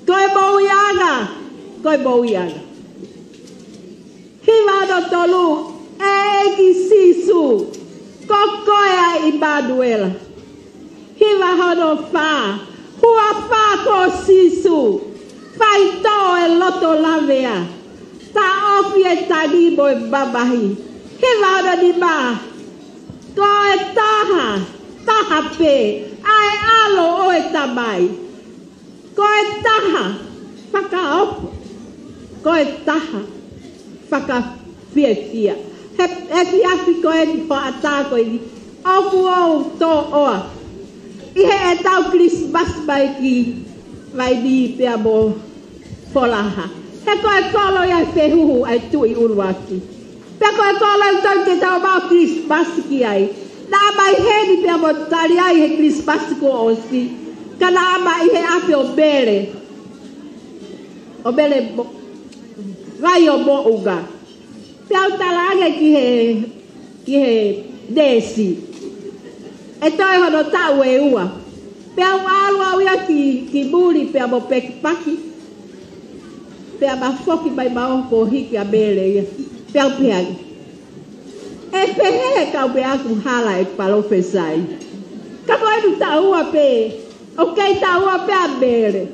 Koe maui aga. Koe maui aga. Hiva no tolu, egi sisu. Kokoea Emmanuela. Hiva hono wha. Hua wha ko sisu. Fai tō e loto lavea. Ta ofi e tani mo e mamahi. He wauna ni mā. Ko e taha pe. Ai alo o e tamai. Ko e taha, whaka opo. Ko e taha, whaka whia. He whiafi ko e ni hoa tā ko e ni. Opu o tō oa. Ihe e tau Christmas mai ki. Vai ni pea mo folaha. He koe kolo ia whehuhu ai tui uruaki. Pea koe kolo i tau te tau mau Christmas ki ai. Nā mai heni pea mo tari ai he Christmas ko osi. Ka nā mai he ape o bere. O bere mo. Vai o mo unga. Pea o talange ki he desi. E toi hono tau e ua. Pea o alu au ia ki muri pea mo peki paki. Pea ma foki mai mao ko hiki a bere ia. Pea o peagi. E pehe kau pe aku hala e palofesai. Ka koe nu ta ua pe. O kei ta ua pe a bere.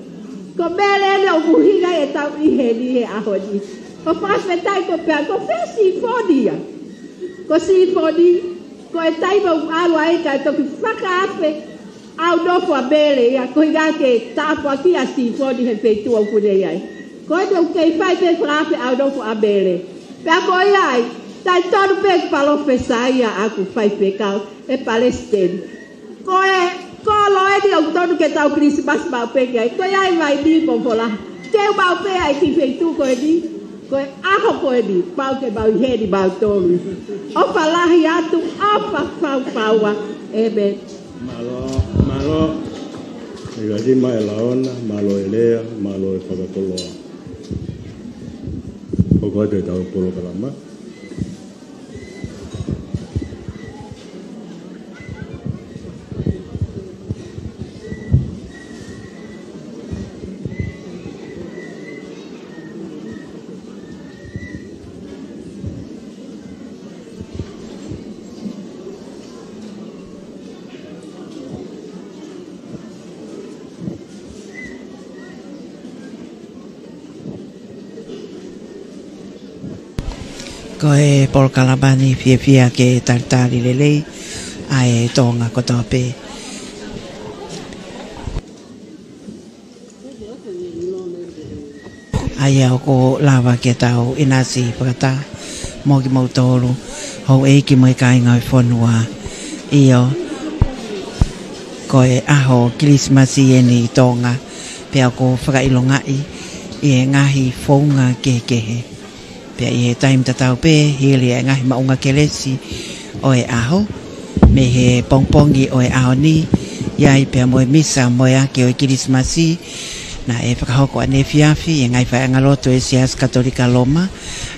Ko bere ene o muhiga e tau ihe ni he ahoni. Ko whasmetai ko pea ko whea sifonia. Ko sifoni. Ko e taima u alu a eka e toki whaka ape. Au nofo a bere ia. Ko higa ke tapo a kia sifoni he feitua u kune iai. Ko e tau kei whai pe whaape au nofo a bere. Pea ko iai. Tai tonu pe palofesai a aku whai pe kau e Palestine. Ko e kolo e ni au tonu ke tau Christmas mau pe kia. Ko iai vai ni po pola. Teu mau pe ai ki feitu ko e ni. Ko e aho ko e ni. Pau ke mau heni mau tonu. Opa lahi atu. Opa pau ebe. Malo. Igajima e laona. Malo e lea. Malo e whakatoloa. Ko koe te tau polo kalama. Ko e Paul Kalabani fia ke tartari lelei ai tonga ko tope. Ai ko lava ke tau inasi pakata mo ki mo tolu ho e ki mo kai ngai fonua io ko e aho Christmas ni tonga pe ko whakailonga i ngahi fonga ke Pea i he taim tatau pe, hili e ngahi maunga kelesi o e aho. Me he pongpongi o e aho ni, iai pea moe misa moe ake o e kirismasi. Na e whakahoko ane fiafi, e ngai whai angaloto e sias katolika Loma.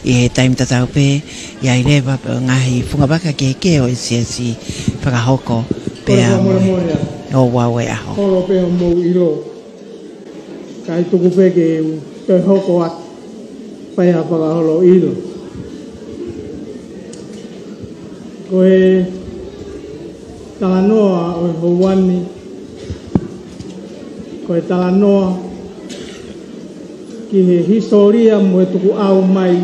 I he taim tatau pe, iai lewa pe o ngahi whungabaka ke o e siasi whakahoko pea mo mo ya. o wa we aho. Holo pe mo ilo. Kai tuku pe ke te hoko at. Pai ha paka holo ilo. Koe talanoa o Hawani. Koe talanoa ki he historia mo e tuku au mai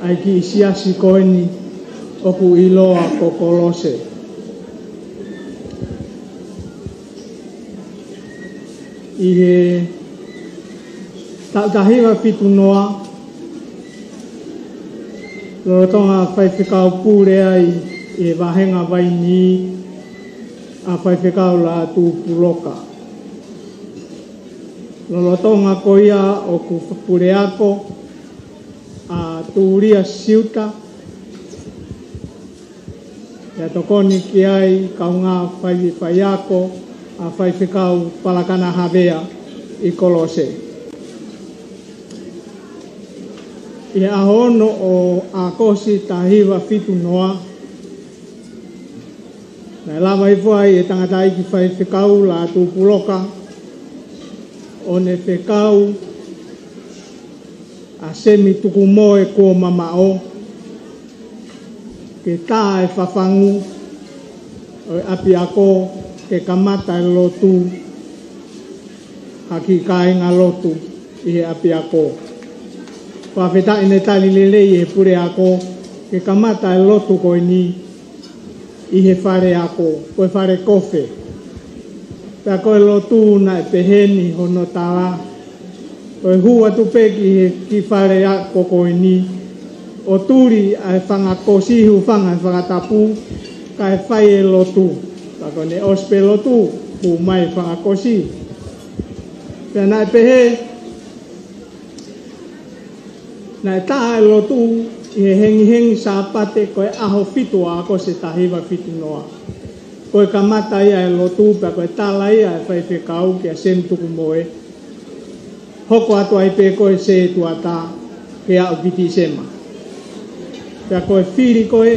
ai ki isiasi koeni o ku iloa ko Kolose. I he tahiwa pitu noa lorotonga whaiwhikau pūre ai e wahenga vai ni a whaiwhikau la tū puloka. Lorotonga koia o ku pūre ako a tūria siuta e tokoni ki ai kaunga whaiako a whaiwhikau palakana hawea i Kolose. I ahono o a kosi tahiwa fitu noa. Nai lava i whai e tangata iki whaiwhikau la tū puloka. O ne whekau a semi tuku moe ko mamao. Ke tā e whawhangu o e api ako ke kamata e lotu. Haki kāinga lotu i he api ako. Whawheta ine tali lelei e pure ako ke kamata e lotu koe ni i he whare ako, koe whare kofe. Pea koe lotu na e peheni hono tāra. Koe hua tupeki he ki whare ako koe ni. O turi ai whanga kosihu whanga whangatapu ka e whai e lotu. Tako ne ospe lotu hu mai whanga kosi. Pea na e pehe na e taha e lotu i he hengi sa pate koe aho fitu a ako se tahiwa fitu noa. Koe kamata ia e lotu pea koe tala ia e whai whekau ki a semtuku moe. Hoko atu ai pe koe se tuata ke au piti sema. Pea koe whiri koe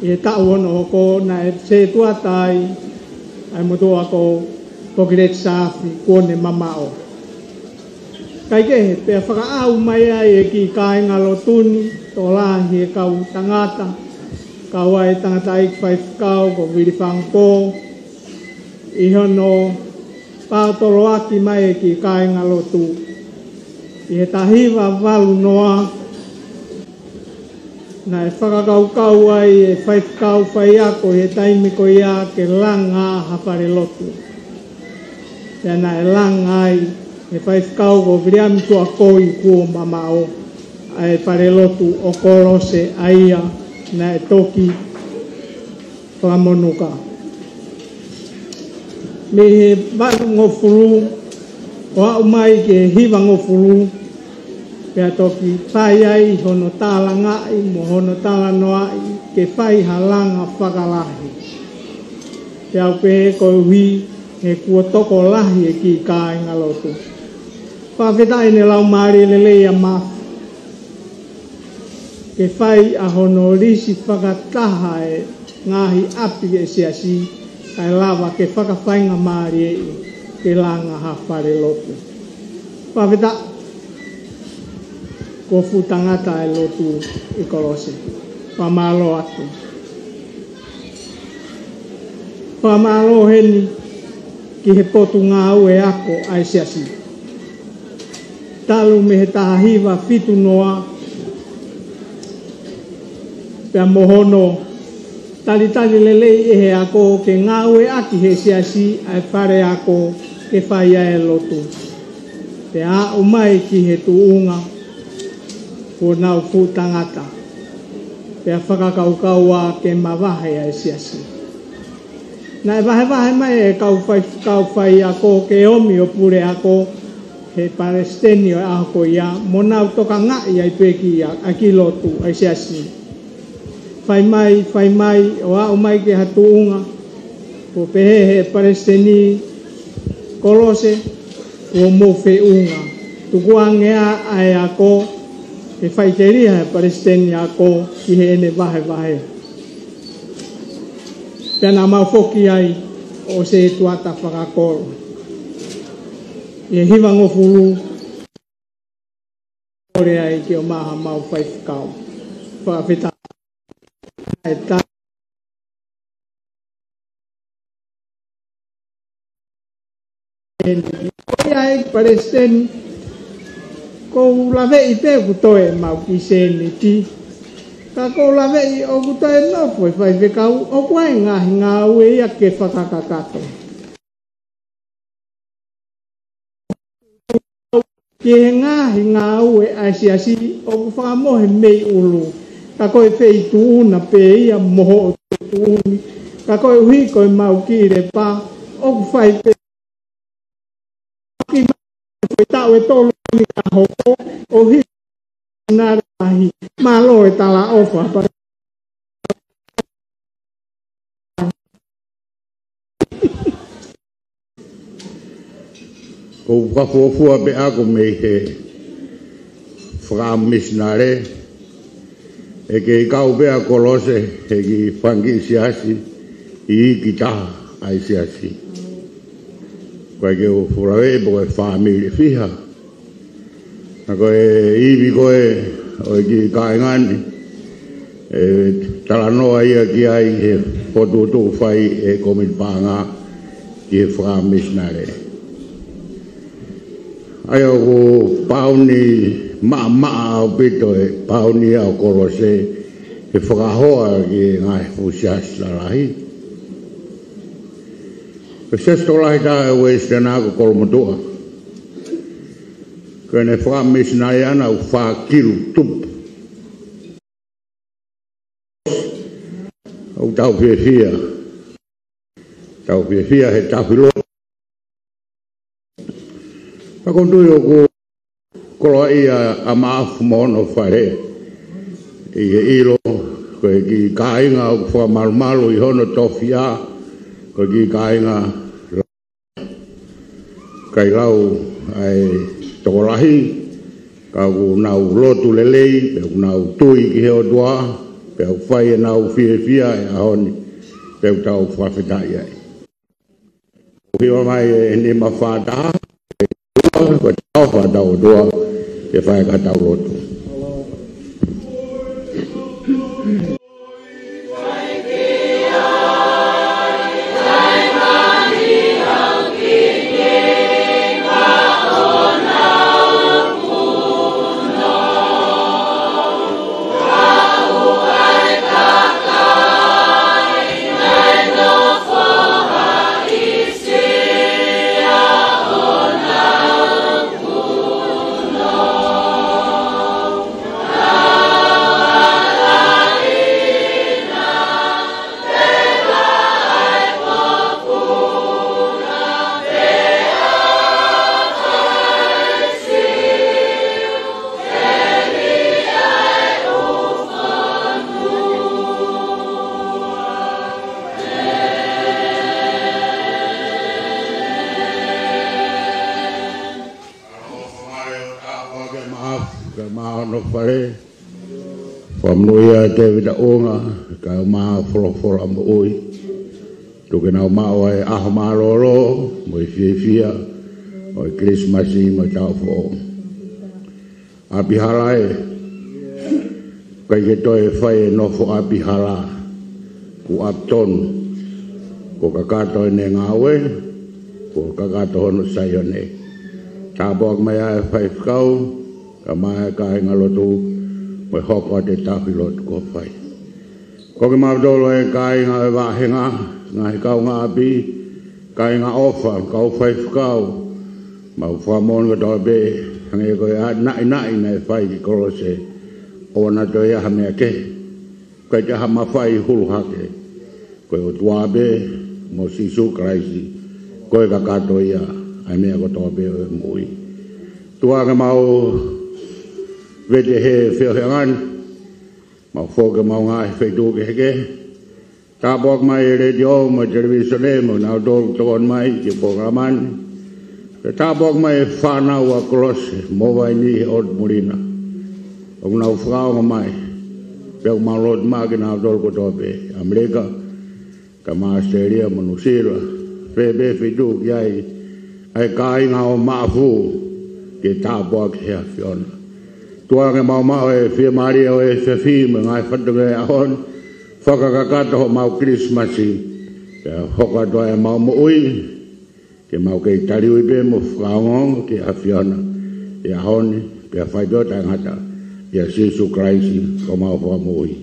i he tau ono hoko na e se tuata ai motu ako pokiret saafi kuone mamao. Kai kehe, pea whakaau mai ai e ki kāinga lotuni, tō lahi e kau tangata, kau ai tangata ik whaifkau, ko wiri whangpō, i hono pātoro aki mai e ki kāinga lotu. I he tahiwa walu noa, na e whakakaukau ai e whaifkau whaiako he taimi ko ia ke langa hawhare lotu. Pea na e langa ai, e whaifkau ko viriami tua koi kuo mamao ai whare lotu o Kolose aia na e toki whakamonuka. Me he watu ngofuru o au mai ke hiwa ngofuru pea toki whai ai hono tālanga i mo hono tālanoa i ke whai halanga whakalahi. Pea upe ko hui he kua toko lahi e ki kāinga lotu. Whawhetai ne lau maari lelei a mafu. Ke whai a hono risi whakataha e ngahi api e siasi kai lava ke whakawhainga maari e ke langa hawhare lotu. Whawheta ko futangata e lotu i Kolose. Whamalo atu. Whamalo heni ki he potu ngāu e ako ai siasi. Talu me he tahiwa fitu noa pea mohono tali lelei e he ako ke ngau e aki he siasi ai whare ako ke whai e lotu. Pea umai ki he tuunga ko nau futangata. Pea whakakaukaua ke mawahe ai siasi. Na e wahe mai e kau whai ako ke omi o pure ako he Palestinio e ahoko ia, monau toka ngai ai peki ia, a ki lotu, ai siasi. Whai mai, o au mai ke hatuunga, ko pehe he Palestini Kolose, ko mofe unga. Tukuangea ai ako, he whaiteria he Palestini ako, ki he ene wahe. Pena mau foki ai o se tuata whakakoro. E hiwa ngofulu ore ai ki o maha mau whaifukau. Whawhita e tā. Oi ai Palestini ko lave i pe kutoe mau ki seni ti. Ka ko lave i o kutoe no foi whaifukau o koe ngā ue ia ke whakakakato. Ke ngā ue asiasi o whakamohe mei ulu. Ka koe whei tuuna pe ia moho o tuuni. Ka koe hui koe mau ki re pā o whai pe. Ki koe tau e tolu ni ka hoko o hi ngā rahi. Malo e tala ofa. Ko whafofua pe ako me he whakamisnare e ke kau pe a kolose he ki whangi siasi I ki taha ai siasi. Koe ke o whurawe po e whamiri whiha. Na koe iwi koe o ki kaingani e talanoa ia ki ai he potutu whai e komit pānga ki he whakamisnare. Ai o ko pauni maa o pito e pauni au korose e whakahoa ki ngai fusias larahi. Ko sesto lahi ta e westana ko kolomotua. Ko ne whakamisnai ana u whakiru tupu. Au tau whiawhia. Tau whiawhia he tawhilo. Pakondui o ko koloa ia a maafu mono whare. I e ilo, koe ki kāinga o whamalumalu I hono tofia, koe ki kāinga kai lau ai tokolahi, ka ku nau lotu lelei, pe ku nau tui ki heo dua, pe ku whai e nau whiawhia e ahoni, pe ku tau whawhetai ai. Hiwa mai e ni mawhataha, ko tau whatau dua ke whae ka tau lotu. Whamnoia te wita onga, ka maa whorofora mo oi. Tuke nau maa e aho maa roro, mo I whiawhia, o I Christmasi mo tau who. Api hala e, kai ke toi whai e nofo api hala, ku aptonu, ko kakato e ne ngawe, ko kakato hono sayo ne. Tāpoak mai ai whai whakau, ka mai ka inga lotu, mo hoko te tawhilot ko whai. Ko ke mawdolo e ka inga e wahenga, ngahi kau ngā api, ka inga ofa, kau whai whakau, mau whamon ka tau be, hange ko e nai na e whai ki korose, o na to ia hamea ke, kai te hama whai hulu hake, ko e o tuabe, mo sisu kraisi, ko e ka kato ia, ai mea ko tau be o e mui. Tua ke mau vete he whiawhiangan, mau whoke mau ngai whaitu ke heke, tāpok mai radio mo televisione mo nau tokon mai ki programan, tāpok mai whanau a kolose, mo vai ni od murina, o nau whakao mai, peo mau lot ma ki nau tolko tope, Amerika, ka Australia mo New Zealand be fitu yai ai kai nga o mafu ke tapo ke fiona tua ke mau e fi maria o e fi me ngai fatu ke ahon whakakakata ho mau Christmasi ke hoka doa e mau ui ke mau ke tari ui pe mo whakaongong ke awhiona e ahoni pe a whaidoa tangata e a Jesu Christ ko mau wha mo ui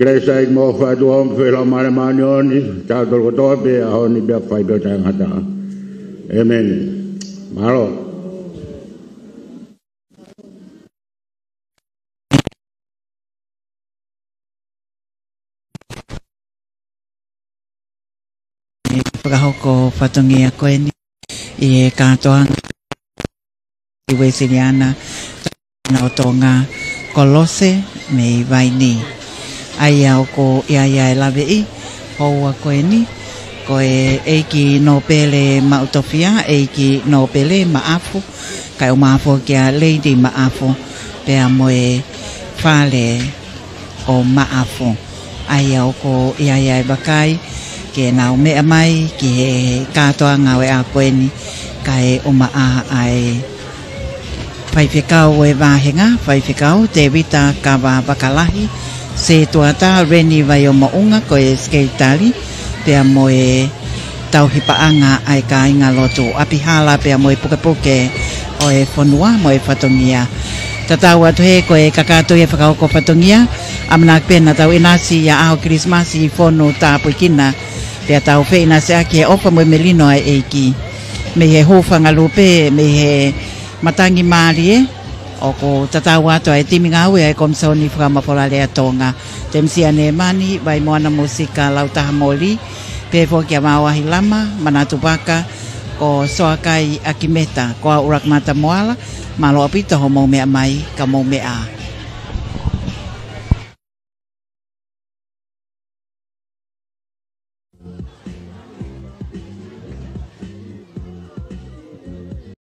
Kresa ik mo whaidoa om whela mare mani oni tau tolko toa pe ahoni pe a whaidoa tangata Amen Maro Pakahoko whatongi a koe ni I katoa I Wesleyana na o tonga Kolose me Vaini ai au ko ia e lawe I hou a koe ni koe eiki no pele mautofia eiki no pele maafu kai o maafu kia Lady maafu pea moe whale o maafu ai au ko ia e bakai ke nau mea mai ki he katoa ngau e a koe ni kai o maa ai whaiwhikau e wāhenga whaiwhikau te wita kawa wakalahi se tuata reni vai o maunga koe skeitari pea moe tauhipaanga ai ka inga loto apihala pea moe pukepuke o e whanua moe whatongia tatau atu he koe kakato e whakauko whatongia amnak pena tau inasi ia aho Krismasi whono tāpuikina pea tau whina se aki e opa moe melino ai eiki me he hōwhanga lupe me he matangi marie o ko tatau atu ai timinga ue ai komsoni whakamapora lea tonga temsia ne mani vai moana musika lautaha moli pe foki a mawahi lama manatu baka ko soakai akimeta ko urak mata moala malo apita ho mo mea mai ka mo mea